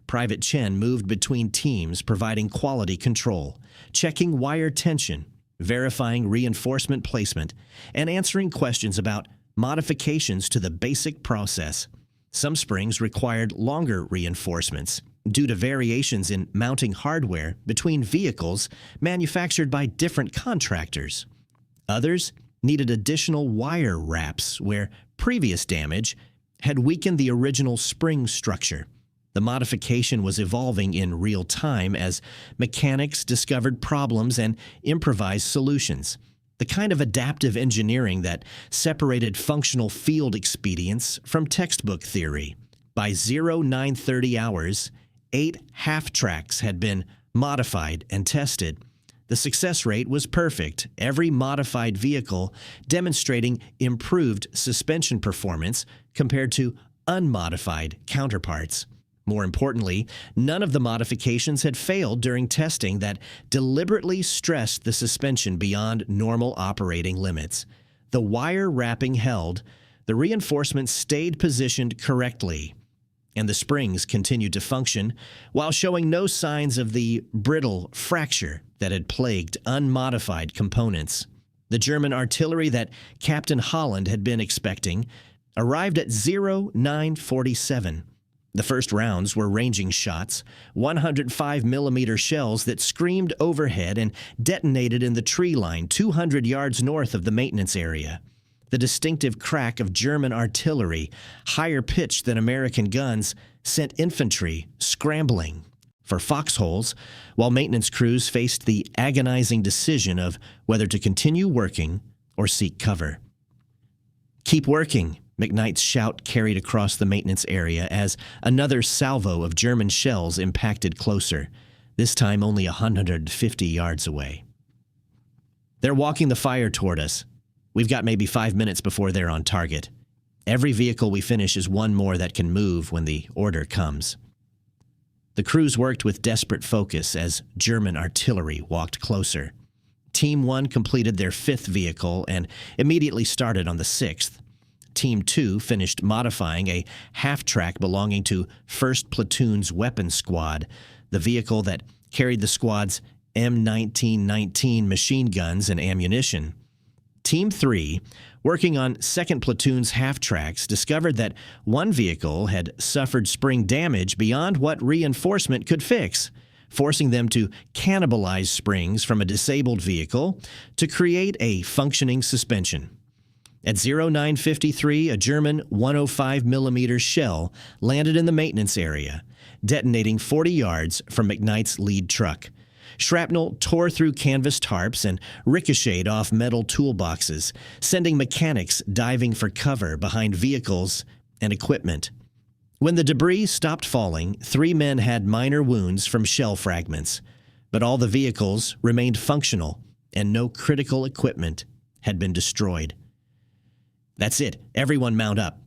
Private Chen moved between teams, providing quality control, checking wire tension, verifying reinforcement placement, and answering questions about modifications to the basic process. Some springs required longer reinforcements due to variations in mounting hardware between vehicles manufactured by different contractors. Others needed additional wire wraps where previous damage had weakened the original spring structure. The modification was evolving in real time as mechanics discovered problems and improvised solutions, the kind of adaptive engineering that separated functional field expedience from textbook theory. By 0930 hours, 8 half-tracks had been modified and tested. The success rate was perfect, every modified vehicle demonstrating improved suspension performance compared to unmodified counterparts. More importantly, none of the modifications had failed during testing that deliberately stressed the suspension beyond normal operating limits. The wire wrapping held, the reinforcements stayed positioned correctly, and the springs continued to function while showing no signs of the brittle fracture that had plagued unmodified components. The German artillery that Captain Holland had been expecting arrived at 0947. The first rounds were ranging shots, 105mm shells that screamed overhead and detonated in the tree line 200 yards north of the maintenance area. The distinctive crack of German artillery, higher pitched than American guns, sent infantry scrambling for foxholes, while maintenance crews faced the agonizing decision of whether to continue working or seek cover. "Keep working," McKnight's shout carried across the maintenance area as another salvo of German shells impacted closer, this time only 150 yards away. "They're walking the fire toward us. We've got maybe 5 minutes before they're on target. Every vehicle we finish is one more that can move when the order comes." The crews worked with desperate focus as German artillery walked closer. Team 1 completed their 5th vehicle and immediately started on the 6th. Team 2 finished modifying a half-track belonging to 1st Platoon's weapons squad, the vehicle that carried the squad's M1919 machine guns and ammunition. Team 3, working on 2nd Platoon's half-tracks, discovered that one vehicle had suffered spring damage beyond what reinforcement could fix, forcing them to cannibalize springs from a disabled vehicle to create a functioning suspension. At 0953, a German 105mm shell landed in the maintenance area, detonating 40 yards from McKnight's lead truck. Shrapnel tore through canvas tarps and ricocheted off metal toolboxes, sending mechanics diving for cover behind vehicles and equipment. When the debris stopped falling, 3 men had minor wounds from shell fragments, but all the vehicles remained functional and no critical equipment had been destroyed. "That's it. Everyone mount up."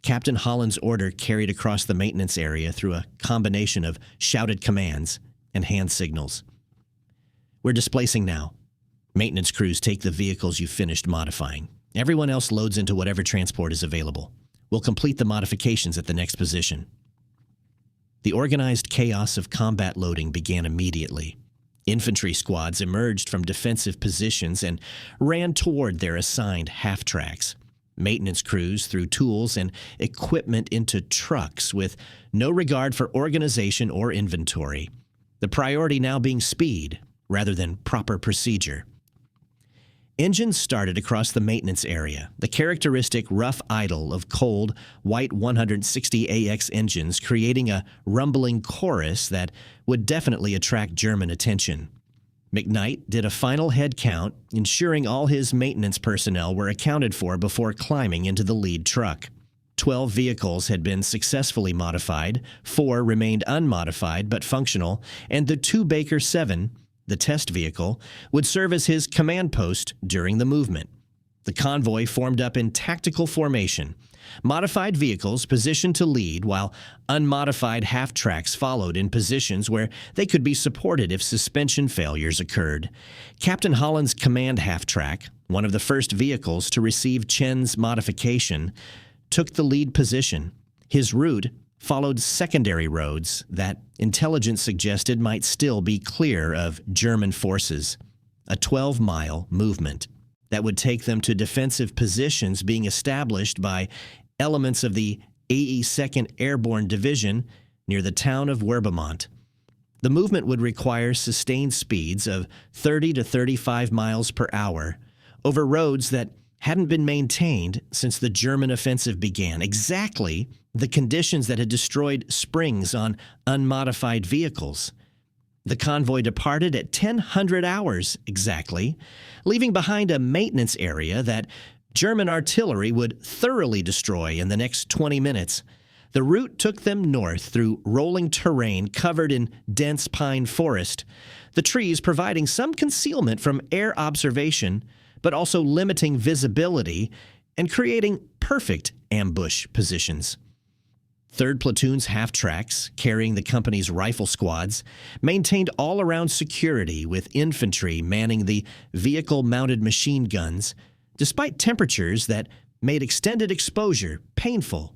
Captain Holland's order carried across the maintenance area through a combination of shouted commands and hand signals. "We're displacing now. Maintenance crews take the vehicles you finished modifying. Everyone else loads into whatever transport is available. We'll complete the modifications at the next position." The organized chaos of combat loading began immediately. Infantry squads emerged from defensive positions and ran toward their assigned half-tracks. Maintenance crews threw tools and equipment into trucks with no regard for organization or inventory, the priority now being speed rather than proper procedure. Engines started across the maintenance area, the characteristic rough idle of cold, white 160AX engines creating a rumbling chorus that would definitely attract German attention. McKnight did a final head count, ensuring all his maintenance personnel were accounted for before climbing into the lead truck. 12 vehicles had been successfully modified, 4 remained unmodified but functional, and the 2 Baker 7, the test vehicle, would serve as his command post during the movement. The convoy formed up in tactical formation. Modified vehicles positioned to lead, while unmodified half-tracks followed in positions where they could be supported if suspension failures occurred. Captain Holland's command half-track, one of the first vehicles to receive Chen's modification, took the lead position. His route followed secondary roads that intelligence suggested might still be clear of German forces. A 12-mile movement that would take them to defensive positions being established by elements of the 82nd Airborne Division near the town of Werbemont. The movement would require sustained speeds of 30 to 35 miles per hour over roads that hadn't been maintained since the German offensive began, exactly the conditions that had destroyed springs on unmodified vehicles. The convoy departed at 1000 hours exactly, leaving behind a maintenance area that German artillery would thoroughly destroy in the next 20 minutes. The route took them north through rolling terrain covered in dense pine forest, the trees providing some concealment from air observation, but also limiting visibility and creating perfect ambush positions. 3rd Platoon's half-tracks, carrying the company's rifle squads, maintained all-around security with infantry manning the vehicle-mounted machine guns, despite temperatures that made extended exposure painful.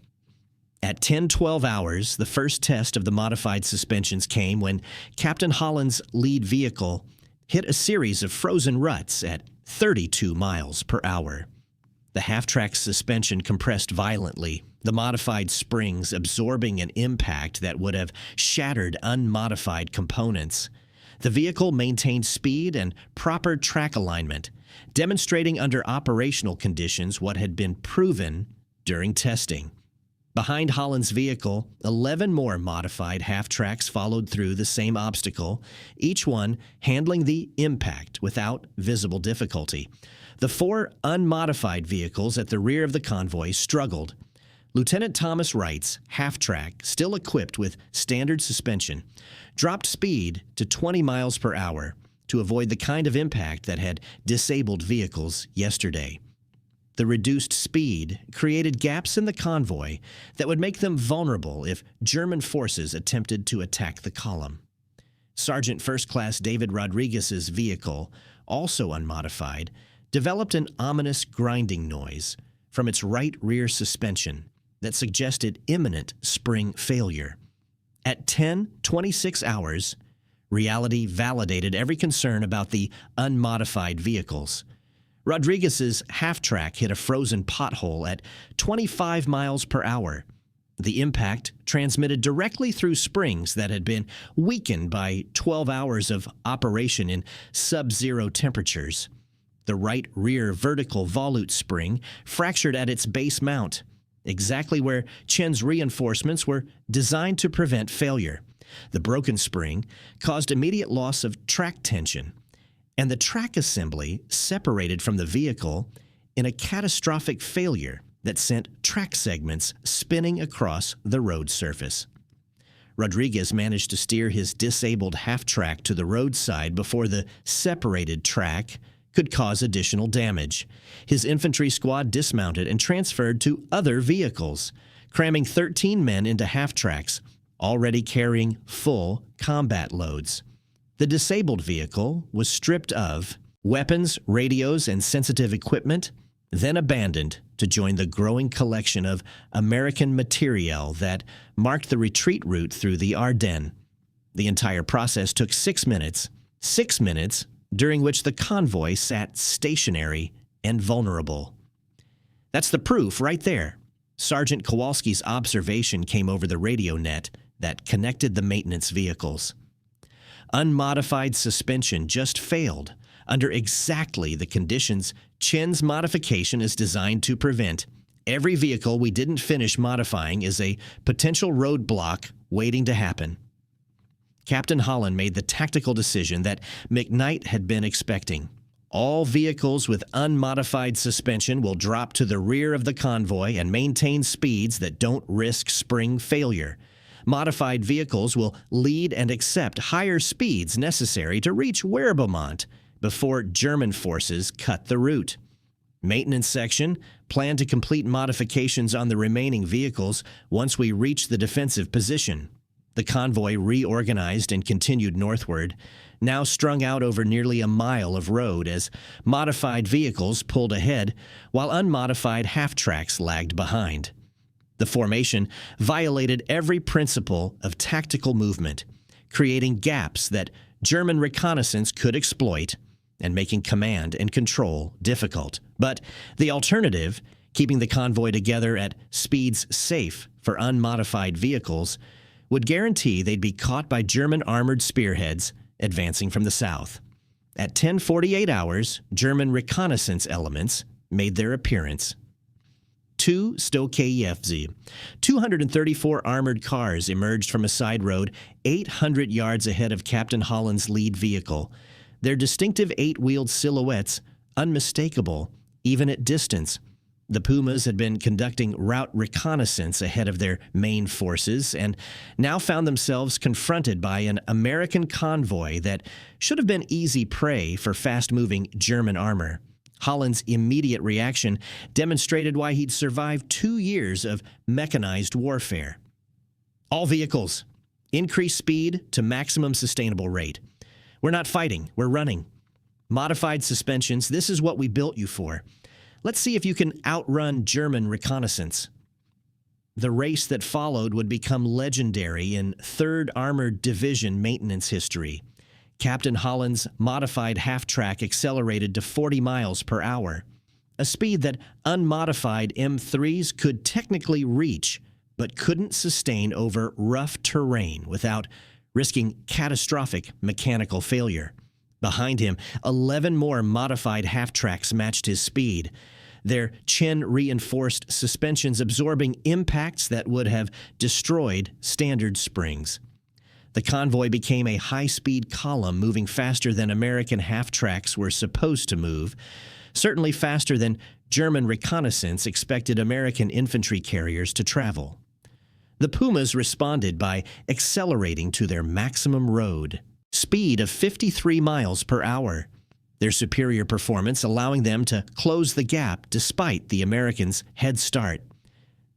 At 10:12 hours, the first test of the modified suspensions came when Captain Holland's lead vehicle hit a series of frozen ruts at 32 miles per hour. The half-track suspension compressed violently, the modified springs absorbing an impact that would have shattered unmodified components. The vehicle maintained speed and proper track alignment, demonstrating under operational conditions what had been proven during testing. Behind Holland's vehicle, 11 more modified half-tracks followed through the same obstacle, each one handling the impact without visible difficulty. The 4 unmodified vehicles at the rear of the convoy struggled. Lieutenant Thomas Wright's half-track, still equipped with standard suspension, dropped speed to 20 miles per hour to avoid the kind of impact that had disabled vehicles yesterday. The reduced speed created gaps in the convoy that would make them vulnerable if German forces attempted to attack the column. Sergeant First Class David Rodriguez's vehicle, also unmodified, developed an ominous grinding noise from its right rear suspension that suggested imminent spring failure. At 10:26 hours, reality validated every concern about the unmodified vehicles. Rodriguez's half-track hit a frozen pothole at 25 miles per hour. The impact transmitted directly through springs that had been weakened by 12 hours of operation in sub-zero temperatures. The right rear vertical volute spring fractured at its base mount, exactly where Chen's reinforcements were designed to prevent failure. The broken spring caused immediate loss of track tension, and the track assembly separated from the vehicle in a catastrophic failure that sent track segments spinning across the road surface. Rodriguez managed to steer his disabled half-track to the roadside before the separated track could cause additional damage. His infantry squad dismounted and transferred to other vehicles, cramming 13 men into half-tracks, already carrying full combat loads. The disabled vehicle was stripped of weapons, radios, and sensitive equipment, then abandoned to join the growing collection of American materiel that marked the retreat route through the Ardennes. The entire process took 6 minutes. 6 minutes during which the convoy sat stationary and vulnerable. That's the proof right there. Sergeant Kowalski's observation came over the radio net that connected the maintenance vehicles. Unmodified suspension just failed under exactly the conditions Chen's modification is designed to prevent. Every vehicle we didn't finish modifying is a potential roadblock waiting to happen. Captain Holland made the tactical decision that McKnight had been expecting. All vehicles with unmodified suspension will drop to the rear of the convoy and maintain speeds that don't risk spring failure. Modified vehicles will lead and accept higher speeds necessary to reach Werbemont before German forces cut the route. Maintenance section planned to complete modifications on the remaining vehicles once we reach the defensive position. The convoy reorganized and continued northward, now strung out over nearly a mile of road as modified vehicles pulled ahead while unmodified half-tracks lagged behind. The formation violated every principle of tactical movement, creating gaps that German reconnaissance could exploit and making command and control difficult. But the alternative, keeping the convoy together at speeds safe for unmodified vehicles, would guarantee they'd be caught by German armored spearheads advancing from the south. At 10:48 hours, German reconnaissance elements made their appearance. 2 Sd.Kfz, 234 armored cars emerged from a side road 800 yards ahead of Captain Holland's lead vehicle, their distinctive 8-wheeled silhouettes unmistakable even at distance. The Pumas had been conducting route reconnaissance ahead of their main forces and now found themselves confronted by an American convoy that should have been easy prey for fast-moving German armor. Holland's immediate reaction demonstrated why he'd survived 2 years of mechanized warfare. All vehicles, increase speed to maximum sustainable rate. We're not fighting, we're running. Modified suspensions, this is what we built you for. Let's see if you can outrun German reconnaissance. The race that followed would become legendary in 3rd Armored Division maintenance history. Captain Holland's modified half-track accelerated to 40 miles per hour, a speed that unmodified M3s could technically reach, but couldn't sustain over rough terrain without risking catastrophic mechanical failure. Behind him, 11 more modified half-tracks matched his speed, their chin-reinforced suspensions absorbing impacts that would have destroyed standard springs. The convoy became a high-speed column moving faster than American half-tracks were supposed to move, certainly faster than German reconnaissance expected American infantry carriers to travel. The Pumas responded by accelerating to their maximum road speed of 53 miles per hour, their superior performance allowing them to close the gap despite the Americans' head start.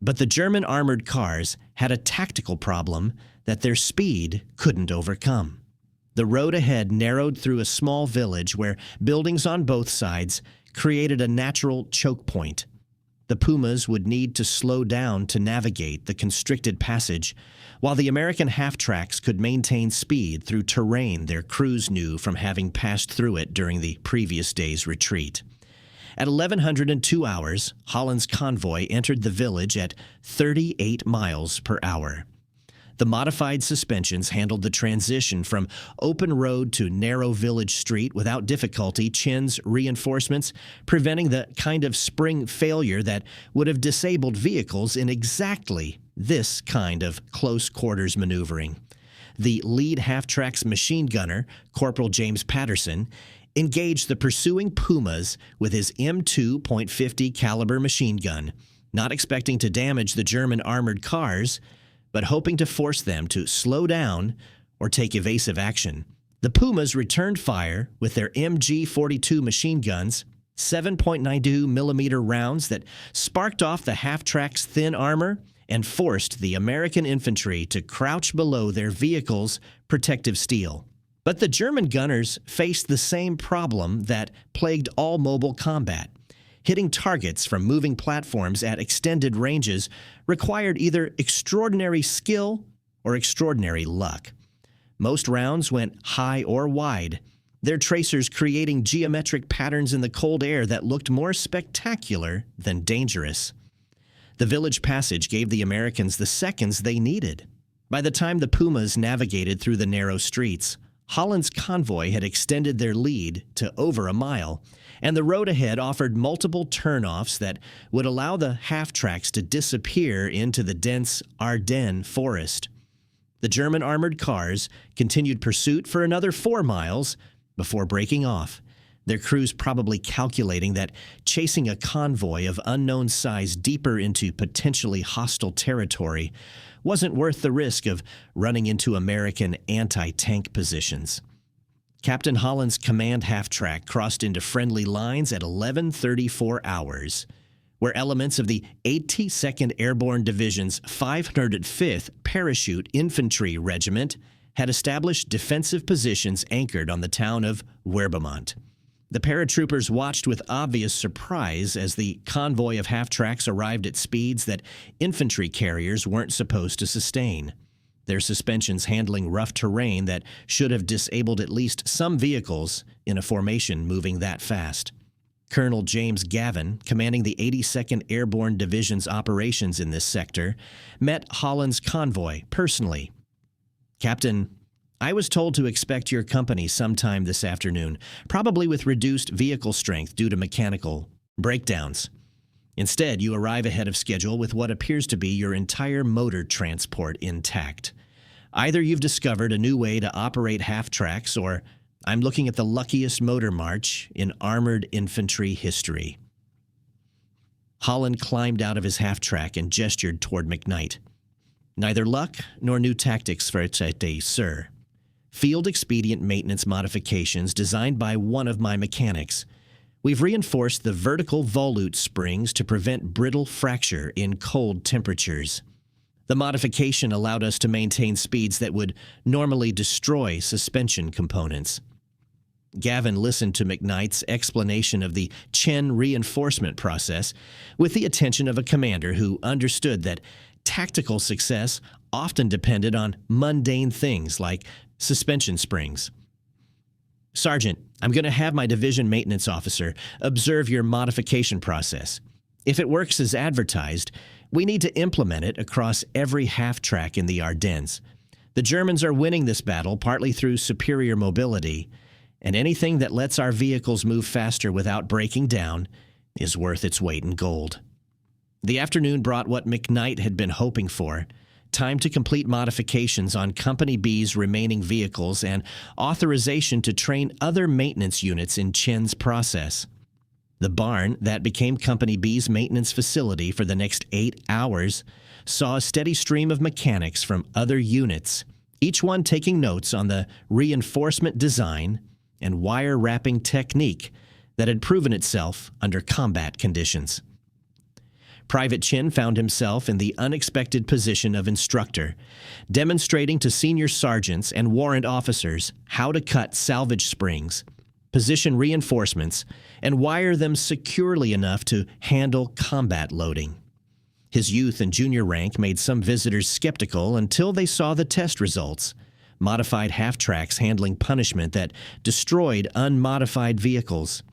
But the German armored cars had a tactical problem that their speed couldn't overcome. The road ahead narrowed through a small village where buildings on both sides created a natural choke point. The Pumas would need to slow down to navigate the constricted passage, while the American half-tracks could maintain speed through terrain their crews knew from having passed through it during the previous day's retreat. At 1102 hours, Holland's convoy entered the village at 38 miles per hour. The modified suspensions handled the transition from open road to narrow village street without difficulty, chins reinforcements, preventing the kind of spring failure that would have disabled vehicles in exactly this kind of close-quarters maneuvering. The lead half-tracks machine gunner, Corporal James Patterson, engaged the pursuing Pumas with his M2.50 caliber machine gun, not expecting to damage the German armored cars, but hoping to force them to slow down or take evasive action. The Pumas returned fire with their MG-42 machine guns, 7.92 millimeter rounds that sparked off the half-track's thin armor and forced the American infantry to crouch below their vehicles' protective steel. But the German gunners faced the same problem that plagued all mobile combat. Hitting targets from moving platforms at extended ranges required either extraordinary skill or extraordinary luck. Most rounds went high or wide, their tracers creating geometric patterns in the cold air that looked more spectacular than dangerous. The village passage gave the Americans the seconds they needed. By the time the Pumas navigated through the narrow streets, Holland's convoy had extended their lead to over a mile, and the road ahead offered multiple turnoffs that would allow the half-tracks to disappear into the dense Ardennes forest. The German armored cars continued pursuit for another 4 miles before breaking off, their crews probably calculating that chasing a convoy of unknown size deeper into potentially hostile territory wasn't worth the risk of running into American anti-tank positions. Captain Holland's command half-track crossed into friendly lines at 11:34 hours, where elements of the 82nd Airborne Division's 505th Parachute Infantry Regiment had established defensive positions anchored on the town of Werbemont. The paratroopers watched with obvious surprise as the convoy of half-tracks arrived at speeds that infantry carriers weren't supposed to sustain, their suspensions handling rough terrain that should have disabled at least some vehicles in a formation moving that fast. Colonel James Gavin, commanding the 82nd Airborne Division's operations in this sector, met Holland's convoy personally. "Captain, I was told to expect your company sometime this afternoon, probably with reduced vehicle strength due to mechanical breakdowns. Instead, you arrive ahead of schedule with what appears to be your entire motor transport intact. Either you've discovered a new way to operate half-tracks, or I'm looking at the luckiest motor march in armored infantry history." Holland climbed out of his half-track and gestured toward McKnight. "Neither luck nor new tactics for today, sir. Field expedient maintenance modifications designed by one of my mechanics. We've reinforced the vertical volute springs to prevent brittle fracture in cold temperatures. The modification allowed us to maintain speeds that would normally destroy suspension components." Gavin listened to McKnight's explanation of the Chen reinforcement process with the attention of a commander who understood that tactical success often depended on mundane things like suspension springs. "Sergeant, I'm going to have my division maintenance officer observe your modification process. If it works as advertised, we need to implement it across every half-track in the Ardennes. The Germans are winning this battle partly through superior mobility, and anything that lets our vehicles move faster without breaking down is worth its weight in gold." The afternoon brought what McKnight had been hoping for: time to complete modifications on Company B's remaining vehicles and authorization to train other maintenance units in Chen's process. The barn that became Company B's maintenance facility for the next 8 hours saw a steady stream of mechanics from other units, each one taking notes on the reinforcement design and wire wrapping technique that had proven itself under combat conditions. Private Chen found himself in the unexpected position of instructor, demonstrating to senior sergeants and warrant officers how to cut salvage springs, position reinforcements, and wire them securely enough to handle combat loading. His youth and junior rank made some visitors skeptical until they saw the test results: modified half-tracks handling punishment that destroyed unmodified vehicles.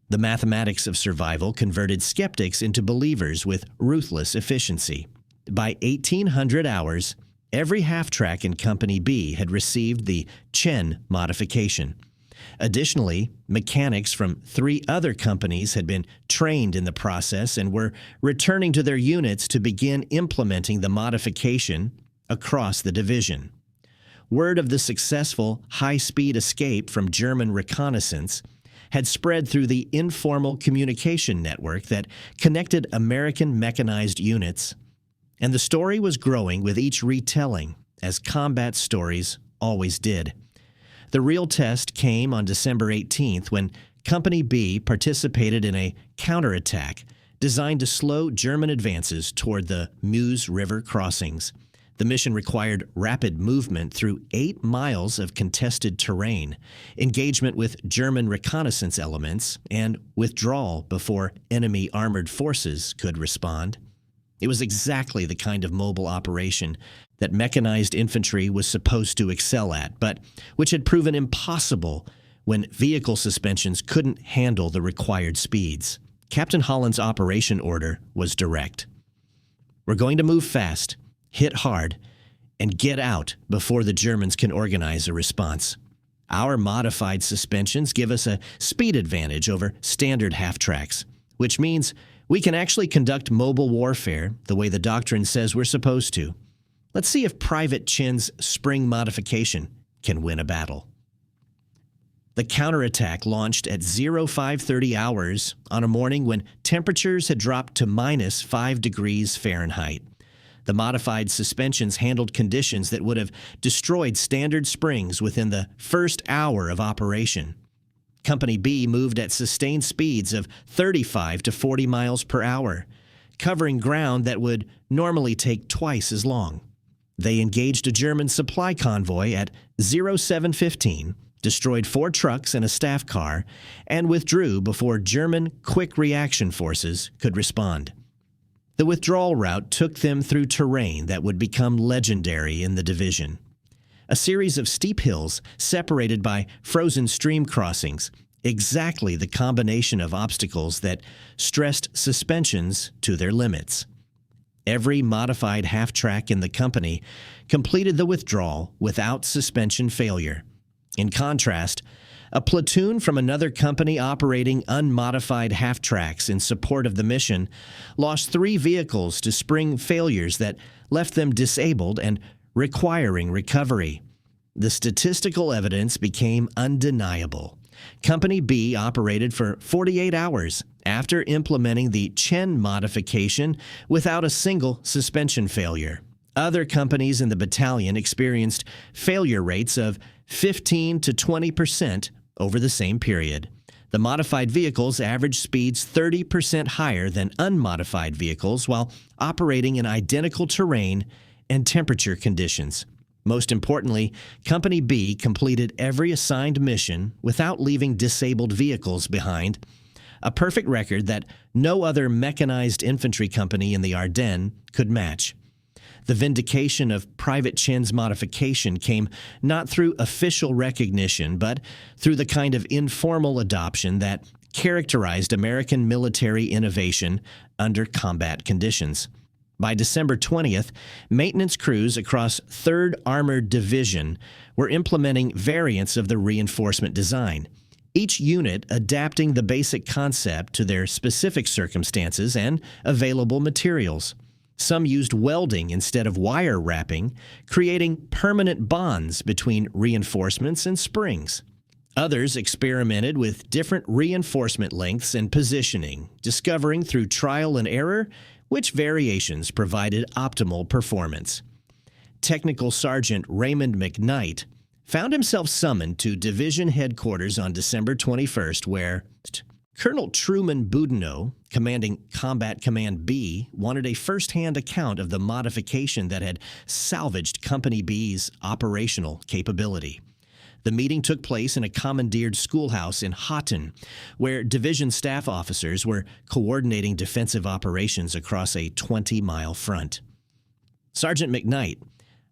The mathematics of survival converted skeptics into believers with ruthless efficiency. By 1800 hours, every half-track in Company B had received the Chen modification. Additionally, mechanics from 3 other companies had been trained in the process and were returning to their units to begin implementing the modification across the division. Word of the successful high-speed escape from German reconnaissance had spread through the informal communication network that connected American mechanized units, and the story was growing with each retelling, as combat stories always did. The real test came on December 18th when Company B participated in a counterattack designed to slow German advances toward the Meuse River crossings. The mission required rapid movement through 8 miles of contested terrain, engagement with German reconnaissance elements, and withdrawal before enemy armored forces could respond. It was exactly the kind of mobile operation that mechanized infantry was supposed to excel at, but which had proven impossible when vehicle suspensions couldn't handle the required speeds. Captain Holland's operation order was direct. "We're going to move fast, hit hard, and get out before the Germans can organize a response. Our modified suspensions give us a speed advantage over standard half-tracks, which means we can actually conduct mobile warfare the way the doctrine says we're supposed to. Let's see if Private Chen's spring modification can win a battle." The counterattack launched at 0530 hours on a morning when temperatures had dropped to -5 degrees Fahrenheit. The modified suspensions handled conditions that would have destroyed standard springs within the first hour of operation. Company B moved at sustained speeds of 35 to 40 miles per hour, covering ground that would normally take twice as long. They engaged a German supply convoy at 0715, destroyed 4 trucks and a staff car, and withdrew before German quick reaction forces could respond. The withdrawal route took them through terrain that would become legendary in the division. A series of steep hills separated by frozen stream crossings, exactly the combination of obstacles that stressed suspensions to their limits. Every modified half-track in the company completed the withdrawal without suspension failure. In contrast, a platoon from another company operating unmodified half-tracks in support of the mission lost 3 vehicles to spring failures that left them disabled and requiring recovery. The statistical evidence became undeniable. Company B operated for 48 hours after implementing the Chen modification without a single suspension failure. Other companies in the battalion experienced failure rates of 15 to 20% over the same period. The modified vehicles averaged speeds 30% higher than unmodified vehicles while operating in identical terrain and temperature conditions. Most importantly, Company B completed every assigned mission without leaving disabled vehicles behind, a perfect record that no other mechanized infantry company in the Ardennes could match. The vindication of Private Chen's modification came not through official recognition, but through the kind of informal adoption that characterized American military innovation under combat conditions. By December 20th, maintenance crews across 3rd Armored Division were implementing variants of the reinforcement design, each unit adapting the basic concept to their specific circumstances and available materials. Some used welding instead of wire wrapping, creating permanent bonds between reinforcements and springs. Others experimented with different reinforcement lengths and positioning, discovering through trial and error which variations provided optimal performance. Technical Sergeant Raymond McKnight found himself summoned to division headquarters on December 21st, where Colonel Truman Boudinot, commanding Combat Command B, wanted a first-hand account of the modification that had salvaged Company B's operational capability. The meeting took place in a commandeered schoolhouse in Houghton, where division staff officers were coordinating defensive operations across a 20-mile front. Sergeant McKnight,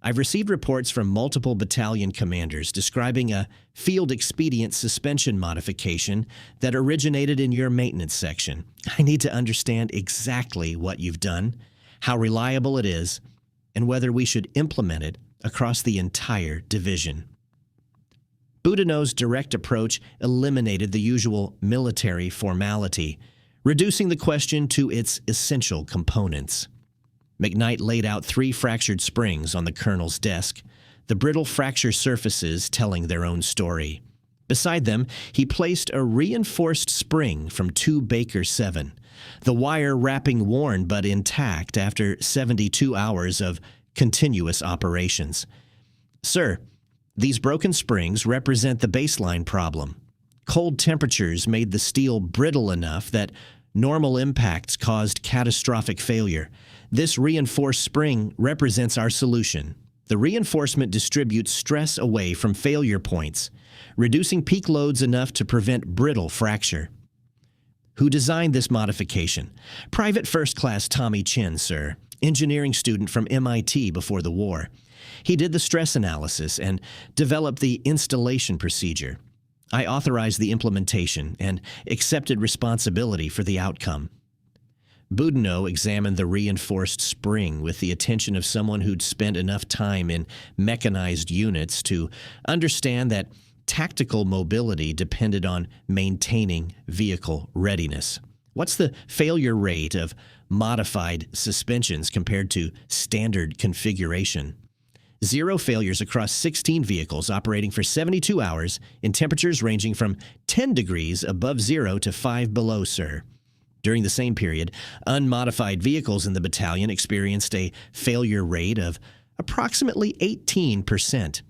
I've received reports from multiple battalion commanders describing a field expedient suspension modification that originated in your maintenance section. I need to understand exactly what you've done, how reliable it is, and whether we should implement it across the entire division. Boudinot's direct approach eliminated the usual military formality, reducing the question to its essential components. McKnight laid out 3 fractured springs on the colonel's desk, the brittle fracture surfaces telling their own story. Beside them, he placed a reinforced spring from 2 Baker 7, the wire wrapping worn but intact after 72 hours of continuous operations. Sir, these broken springs represent the baseline problem. Cold temperatures made the steel brittle enough that normal impacts caused catastrophic failure. This reinforced spring represents our solution. The reinforcement distributes stress away from failure points, reducing peak loads enough to prevent brittle fracture. Who designed this modification? Private First Class Tommy Chin, sir, engineering student from MIT before the war. He did the stress analysis and developed the installation procedure. I authorized the implementation and accepted responsibility for the outcome. Boudinot examined the reinforced spring with the attention of someone who'd spent enough time in mechanized units to understand that tactical mobility depended on maintaining vehicle readiness. What's the failure rate of modified suspensions compared to standard configuration? 0 failures across 16 vehicles operating for 72 hours in temperatures ranging from 10 degrees above 0 to 5 below, sir. During the same period, unmodified vehicles in the battalion experienced a failure rate of approximately 18%.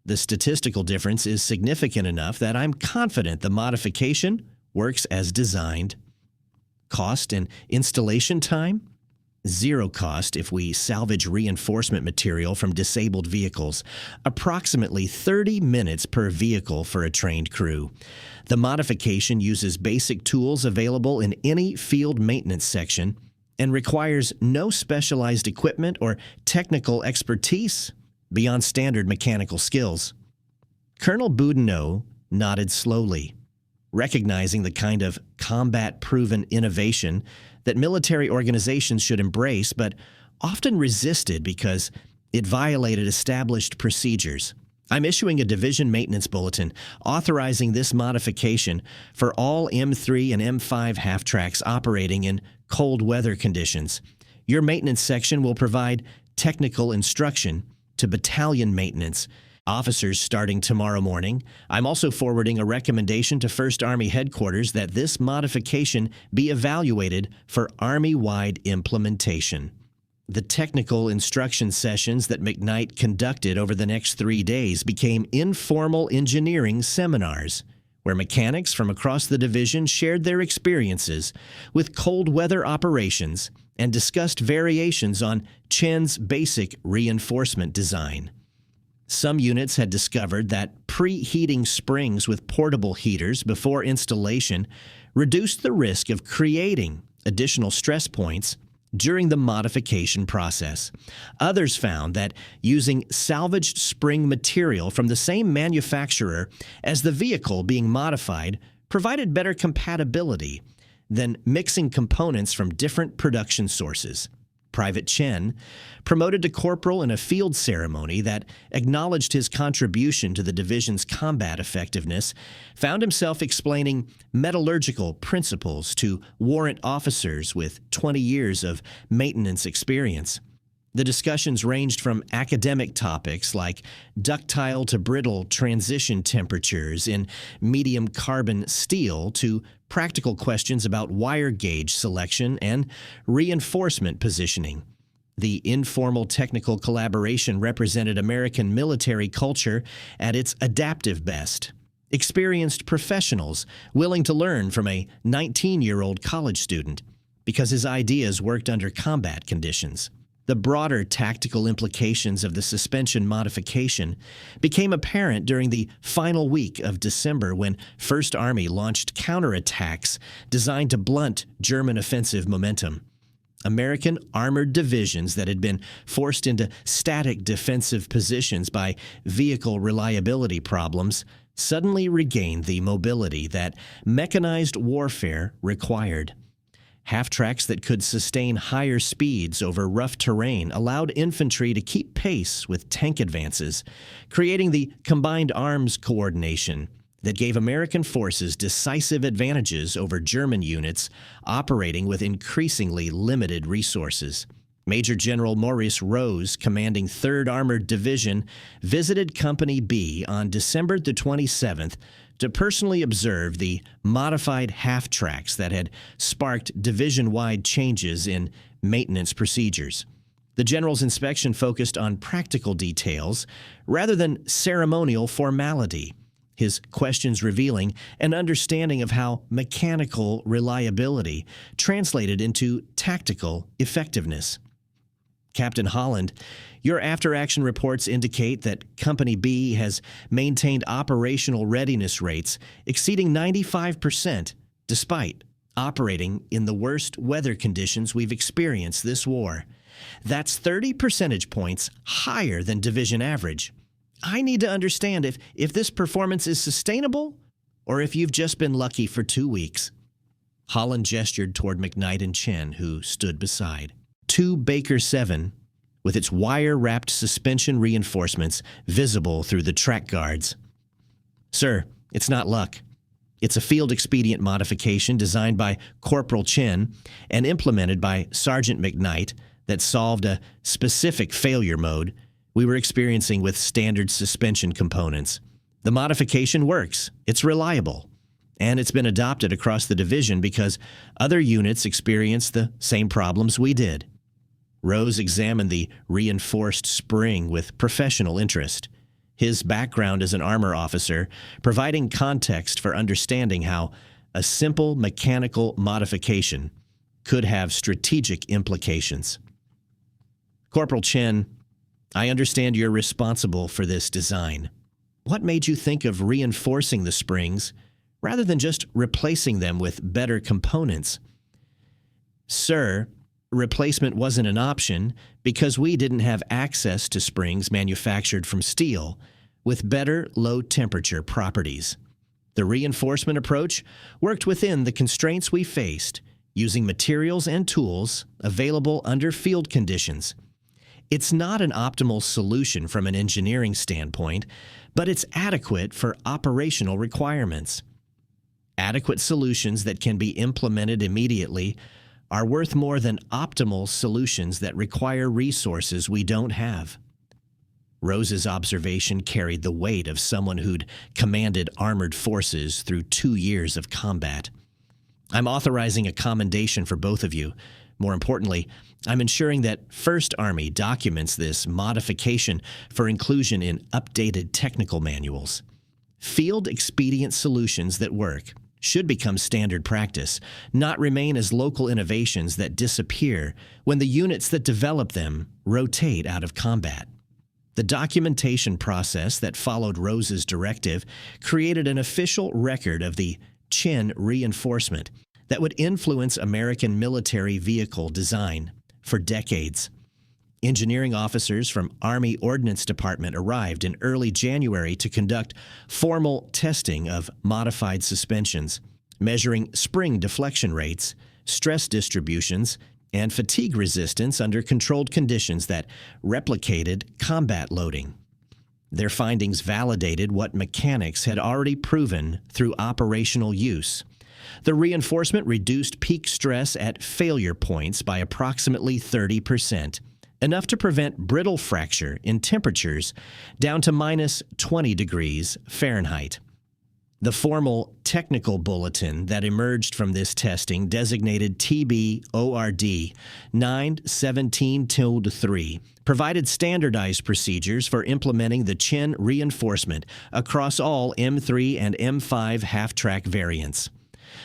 The statistical difference is significant enough that I'm confident the modification works as designed. Cost and installation time? 0 cost if we salvage reinforcement material from disabled vehicles, approximately 30 minutes per vehicle for a trained crew. The modification uses basic tools available in any field maintenance section and requires no specialized equipment or technical expertise beyond standard mechanical skills. Colonel Boudinot nodded slowly, recognizing the kind of combat-proven innovation that military organizations should embrace, but often resisted because it violated established procedures. I'm issuing a division maintenance bulletin authorizing this modification for all M3 and M5 half-tracks operating in cold weather conditions. Your maintenance section will provide technical instruction to battalion maintenance Officers starting tomorrow morning, I'm also forwarding a recommendation to 1st Army Headquarters that this modification be evaluated for Army-wide implementation. The technical instruction sessions that McKnight conducted over the next 3 days became informal engineering seminars, where mechanics from across the division shared their experiences with cold weather operations and discussed variations on Chen's basic reinforcement design. Some units had discovered that preheating springs with portable heaters before installation reduced the risk of creating additional stress points during the modification process. Others found that using salvaged spring material from the same manufacturer as the vehicle being modified provided better compatibility than mixing components from different production sources. Private Chen, promoted to corporal in a field ceremony that acknowledged his contribution to the division's combat effectiveness, found himself explaining metallurgical principles to warrant officers with 20 years of maintenance experience. The discussions ranged from academic topics like ductile to brittle transition temperatures in medium carbon steel to practical questions about wire gauge selection and reinforcement positioning. The informal technical collaboration represented American military culture at its adaptive best. Experienced professionals willing to learn from a 19-year-old college student because his ideas worked under combat conditions. The broader tactical implications of the suspension modification became apparent during the final week of December when 1st Army launched counterattacks designed to blunt German offensive momentum. American armored divisions that had been forced into static defensive positions by vehicle reliability problems suddenly regained the mobility that mechanized warfare required. Halftracks that could sustain higher speeds over rough terrain allowed infantry to keep pace with tank advances, creating the combined arms coordination that gave American forces decisive advantages over German units operating with increasingly limited resources. Major General Maurice Rose, commanding 3rd Armored Division, visited Company B on December the 27th to personally observe the modified half-tracks that had sparked division-wide changes in maintenance procedures. The general's inspection focused on practical details rather than ceremonial formality, his questions revealing an understanding of how mechanical reliability translated into tactical effectiveness. Captain Holland, your after-action reports indicate that Company B has maintained operational readiness rates exceeding 95% despite operating in the worst weather conditions we've experienced this war. That's 30 percentage points higher than division average. I need to understand if this performance is sustainable or if you've just been lucky for 2 weeks. Holland gestured toward McKnight and Chen, who stood beside. 2 Baker 7, with its wire-wrapped suspension reinforcements visible through the track guards. Sir, it's not luck. It's a field expedient modification designed by Corporal Chen and implemented by Sergeant McKnight that solved a specific failure mode we were experiencing with standard suspension components. The modification works, it's reliable, and it's been adopted across the division because other units experienced the same problems we did. Rose examined the reinforced spring with professional interest, his background as an armor officer providing context for understanding how a simple mechanical modification could have strategic implications. Corporal Chen, I understand you're responsible for this design. What made you think of reinforcing the springs rather than just replacing them with better components? Sir, replacement wasn't an option because we didn't have access to springs manufactured from steel with better low-temperature properties. The reinforcement approach worked within the constraints we faced, using materials and tools available under field conditions. It's not an optimal solution from an engineering standpoint, but it's adequate for operational requirements. Adequate solutions that can be implemented immediately are worth more than optimal solutions that require resources we don't have. Rose's observation carried the weight of someone who'd commanded armored forces through 2 years of combat. I'm authorizing a commendation for both of you. More importantly, I'm ensuring that First Army documents this modification for inclusion in updated technical manuals. Field expedient solutions that work should become standard practice, not remain as local innovations that disappear when the units that develop them rotate out of combat. The documentation process that followed Rose's directive created an official record of the Chin reinforcement that would influence American military vehicle design for decades. Engineering officers from Army Ordnance Department arrived in early January to conduct formal testing of modified suspensions, measuring spring deflection rates, stress distributions, and fatigue resistance under controlled conditions that replicated combat loading. Their findings validated what mechanics had already proven through operational use. The reinforcement reduced peak stress at failure points by approximately 30%, enough to prevent brittle fracture in temperatures down to minus 20 degrees Fahrenheit. The formal technical bulletin that emerged from this testing, designated TB-ORD 917-3, provided standardized procedures for implementing the Chin reinforcement across all M3 and M5 half-track variants.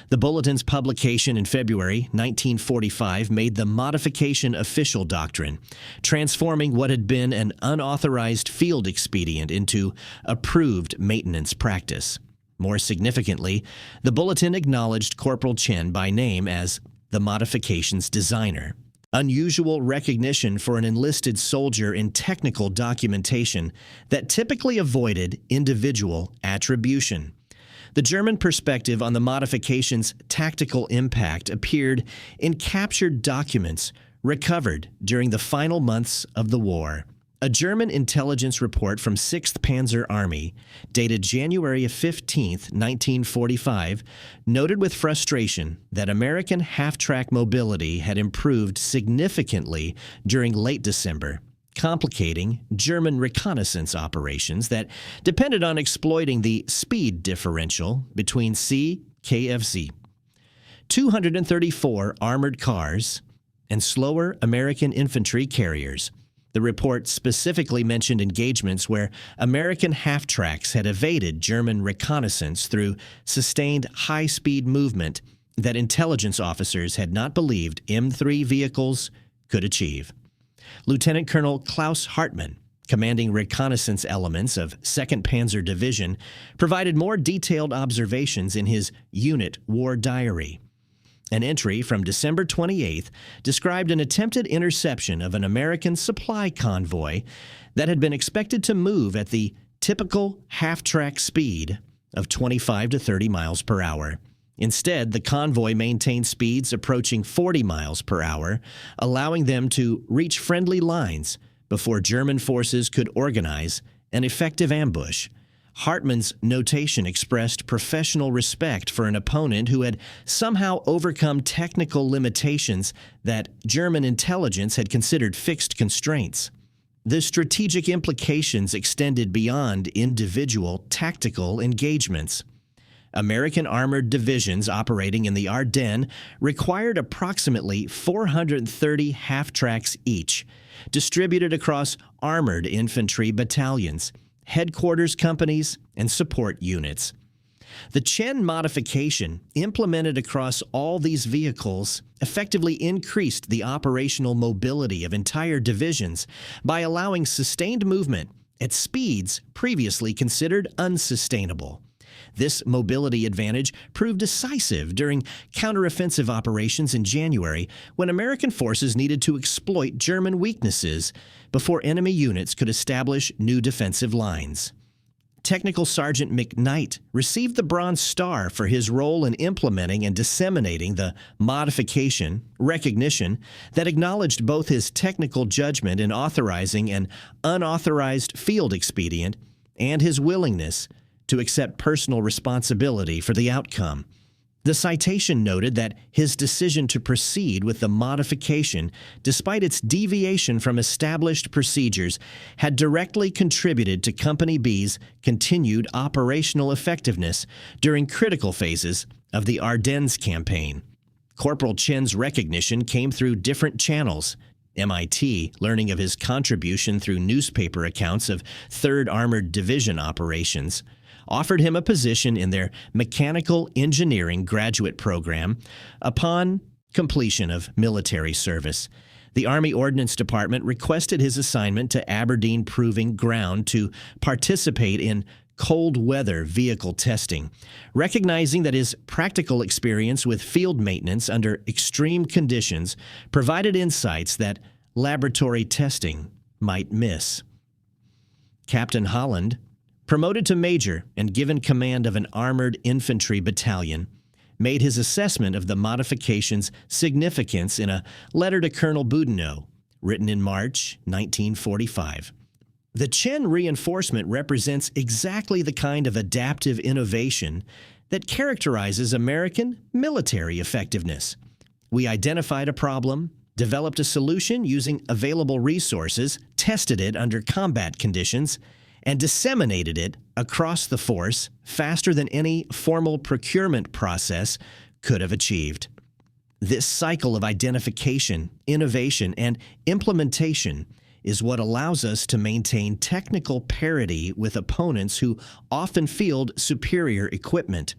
The bulletin's publication in February 1945 made the modification official doctrine, transforming what had been an unauthorized field expedient into approved maintenance practice. More significantly, the bulletin acknowledged Corporal Chin by name as the modification's designer. Unusual recognition for an enlisted soldier in technical documentation that typically avoided individual attribution. The German perspective on the modification's tactical impact appeared in captured documents recovered during the final months of the war. A German intelligence report from 6th Panzer Army, dated January 15, 1945, noted with frustration that American half-track mobility had improved significantly during late December, complicating German reconnaissance operations that depended on exploiting the speed differential between Sd.Kfz. 234 armored cars and slower American infantry carriers. The report specifically mentioned engagements where American half-tracks had evaded German reconnaissance through sustained high-speed movement that intelligence officers had not believed M3 vehicles could achieve. Lieutenant Colonel Klaus Hartmann, commanding reconnaissance elements of 2nd Panzer Division, provided more detailed observations in his unit war diary. An entry from December 28th described an attempted interception of an American supply convoy that had been expected to move at the typical half-track speed of 25 to 30 miles per hour. Instead, the convoy maintained speeds approaching 40 miles per hour, allowing them to reach friendly lines before German forces could organize an effective ambush. Hartmann's notation expressed professional respect for an opponent who had somehow overcome technical limitations that German intelligence had considered fixed constraints. The strategic implications extended beyond individual tactical engagements. American armored divisions operating in the Ardennes required approximately 430 half-tracks each, distributed across armored infantry battalions, headquarters companies, and support units. The Chin modification, implemented across all these vehicles, effectively increased the operational mobility of entire divisions by allowing sustained movement at speeds previously considered unsustainable. This mobility advantage proved decisive during counteroffensive operations in January, when American forces needed to exploit German weaknesses before enemy units could establish new defensive lines. Technical Sergeant McKnight received the Bronze Star for his role in implementing and disseminating the modification recognition that acknowledged both his technical judgment in authorizing an unauthorized field expedient and his willingness to accept personal responsibility for the outcome. The citation noted that his decision to proceed with the modification, despite its deviation from established procedures, had directly contributed to Company B's continued operational effectiveness during critical phases of the Ardennes campaign. Corporal Chen's recognition came through different channels. MIT, learning of his contribution through newspaper accounts of 3rd Armored Division operations, offered him a position in their mechanical engineering graduate program upon completion of military service. The Army Ordnance Department requested his assignment to Aberdeen Proving Ground to participate in cold weather vehicle testing, recognizing that his practical experience with field maintenance under extreme conditions provided insights that laboratory testing might miss. Captain Holland, promoted to major and given command of an armored infantry battalion, made his assessment of the modification's significance in a letter to Colonel Boudinot, written in March 1945. The Chen reinforcement represents exactly the kind of adaptive innovation that characterizes American military effectiveness. We identified a problem, developed a solution using available resources, tested it under combat conditions, and disseminated it across the force faster than any formal procurement process could have achieved. This cycle of identification, innovation, and implementation is what allows us to maintain technical parity with opponents who often field superior equipment.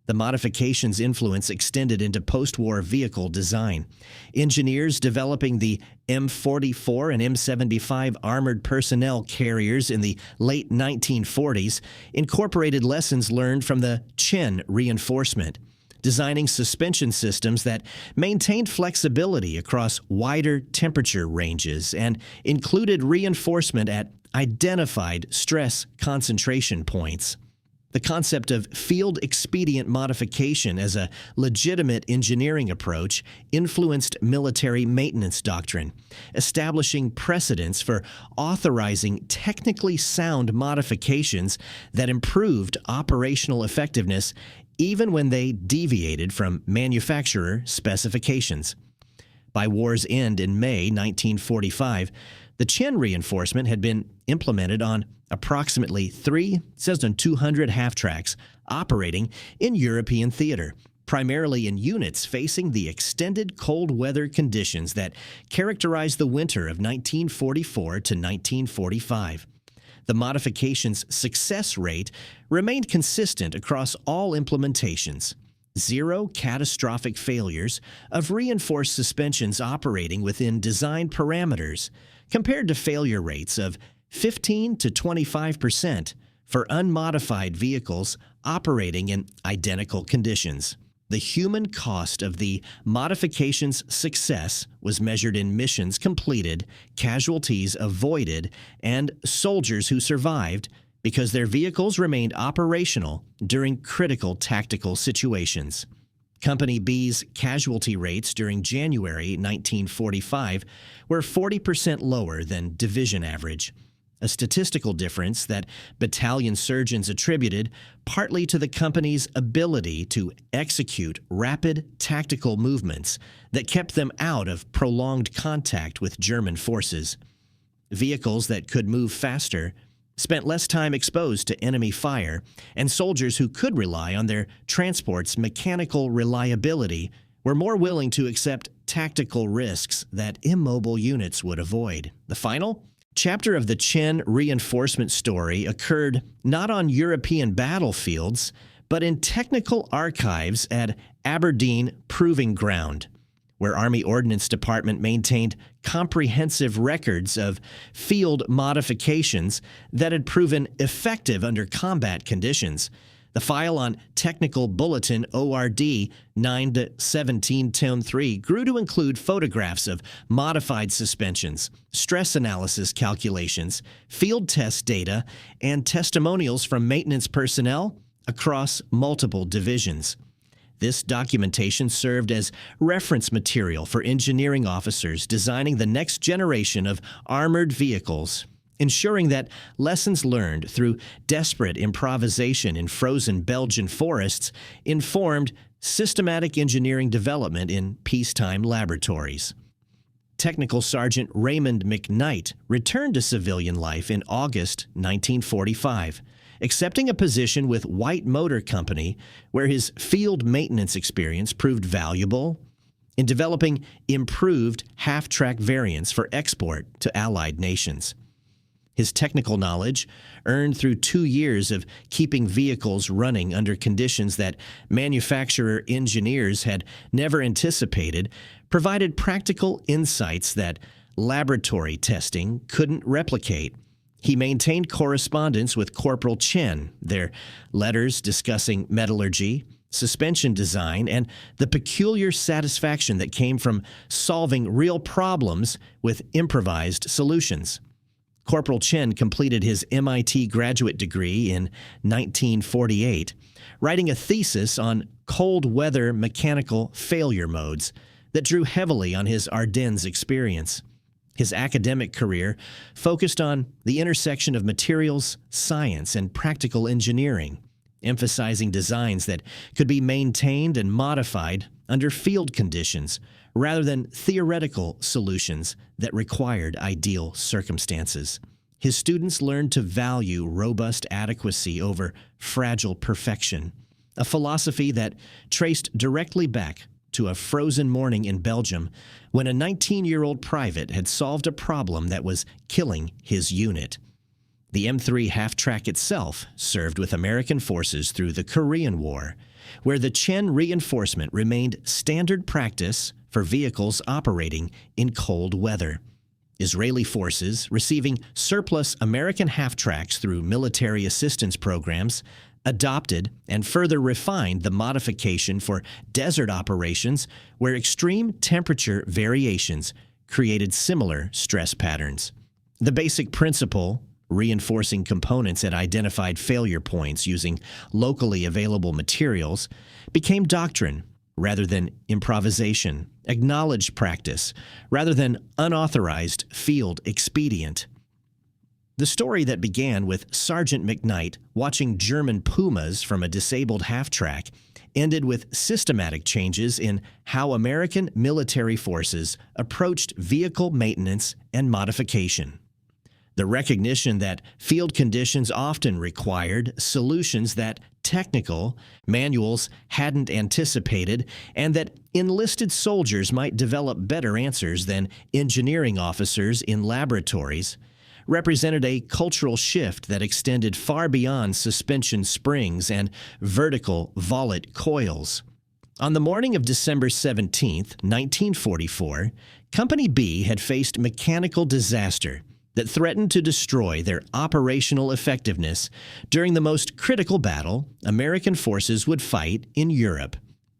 The modification's influence extended into post-war vehicle design. Engineers developing the M44 and M75 armored personnel carriers in the late 1940s incorporated lessons learned from the Chen reinforcement, designing suspension systems that maintained flexibility across wider temperature ranges and included reinforcement at identified stress concentration points. The concept of field expedient modification as a legitimate engineering approach influenced military maintenance doctrine, establishing precedents for authorizing technically sound modifications that improved operational effectiveness even when they deviated from manufacturer specifications. By war's end in May 1945, the Chen reinforcement had been implemented on approximately 3,200 half-tracks operating in European theater, primarily in units facing the extended cold weather conditions that characterized the winter of 1944 to 1945. The modification's success rate remained consistent across all implementations. 0 catastrophic failures of reinforced suspensions operating within design parameters, compared to failure rates of 15 to 25% for unmodified vehicles operating in identical conditions. The human cost of the modification's success was measured in missions completed, casualties avoided, and soldiers who survived because their vehicles remained operational during critical tactical situations. Company B's casualty rates during January 1945 were 40% lower than division average, a statistical difference that battalion surgeons attributed partly to the company's ability to execute rapid tactical movements that kept them out of prolonged contact with German forces. Vehicles that could move faster spent less time exposed to enemy fire, and soldiers who could rely on their transport's mechanical reliability were more willing to accept tactical risks that immobile units would avoid. The final chapter of the Chen reinforcement story occurred not on European battlefields, but in technical archives at Aberdeen Proving Ground, where Army Ordnance Department maintained comprehensive records of field modifications that had proven effective under combat conditions. The file on Technical Bulletin ORD 9-17-3 grew to include photographs of modified suspensions, stress analysis calculations, field test data, and testimonials from maintenance personnel across multiple divisions. This documentation served as reference material for engineering officers designing the next generation of armored vehicles, ensuring that lessons learned through desperate improvisation in frozen Belgian forests informed systematic engineering development in peacetime laboratories. Technical Sergeant Raymond McKnight returned to civilian life in August 1945, accepting a position with White Motor Company, where his field maintenance experience proved valuable in developing improved half-track variants for export to Allied nations. His technical knowledge, earned through 2 years of keeping vehicles running under conditions that manufacturer engineers had never anticipated, provided practical insights that laboratory testing couldn't replicate. He maintained correspondence with Corporal Chen, their letters discussing metallurgy, suspension design, and the peculiar satisfaction that came from solving real problems with improvised solutions. Corporal Chen completed his MIT graduate degree in 1948, writing a thesis on cold weather mechanical failure modes that drew heavily on his Ardennes experience. His academic career focused on the intersection of materials, science, and practical engineering, emphasizing designs that could be maintained and modified under field conditions rather than theoretical solutions that required ideal circumstances. His students learned to value robust adequacy over fragile perfection, a philosophy that traced directly back to a frozen morning in Belgium when a 19-year-old private had solved a problem that was killing his unit. The M3 half-track itself served with American forces through the Korean War, where the Chen reinforcement remained standard practice for vehicles operating in cold weather. Israeli forces, receiving surplus American half-tracks through military assistance programs, adopted and further refined the modification for desert operations where extreme temperature variations created similar stress patterns. The basic principle, reinforcing components at identified failure points using locally available materials, became doctrine rather than improvisation, acknowledged practice rather than unauthorized field expedient. The story that began with Sergeant McKnight watching German Pumas from a disabled half-track ended with systematic changes in how American military forces approached vehicle maintenance and modification. The recognition that field conditions often required solutions that technical manuals hadn't anticipated, and that enlisted soldiers might develop better answers than engineering officers in laboratories, represented a cultural shift that extended far beyond suspension springs and vertical volet coils. On the morning of December 17, 1944, Company B had faced mechanical disaster that threatened to destroy their operational effectiveness during the most critical battle American forces would fight in Europe.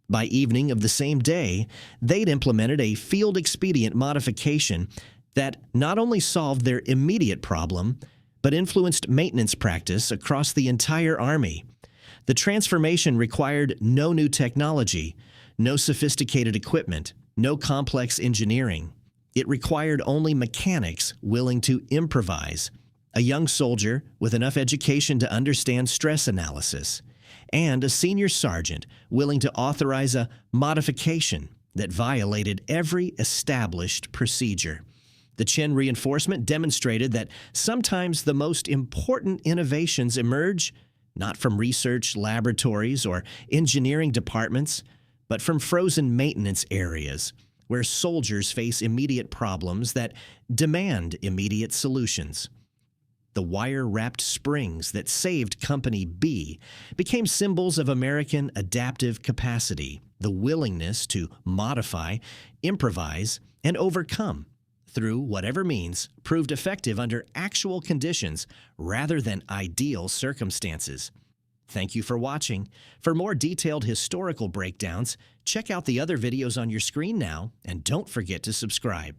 By evening of the same day, they'd implemented a field expedient modification that not only solved their immediate problem, but influenced maintenance practice across the entire Army. The transformation required no new technology, no sophisticated equipment, no complex engineering. It required only mechanics willing to improvise, a young soldier with enough education to understand stress analysis, and a senior sergeant willing to authorize a modification that violated every established procedure. The Chen reinforcement demonstrated that sometimes the most important innovations emerge not from research laboratories or engineering departments, but from frozen maintenance areas where soldiers face immediate problems that demand immediate solutions. The wire-wrapped springs that saved Company B became symbols of American adaptive capacity, the willingness to modify, improvise, and overcome through whatever means proved effective under actual conditions rather than ideal circumstances. Thank you for watching. For more detailed historical breakdowns, check out the other videos on your screen now, and don't forget to subscribe.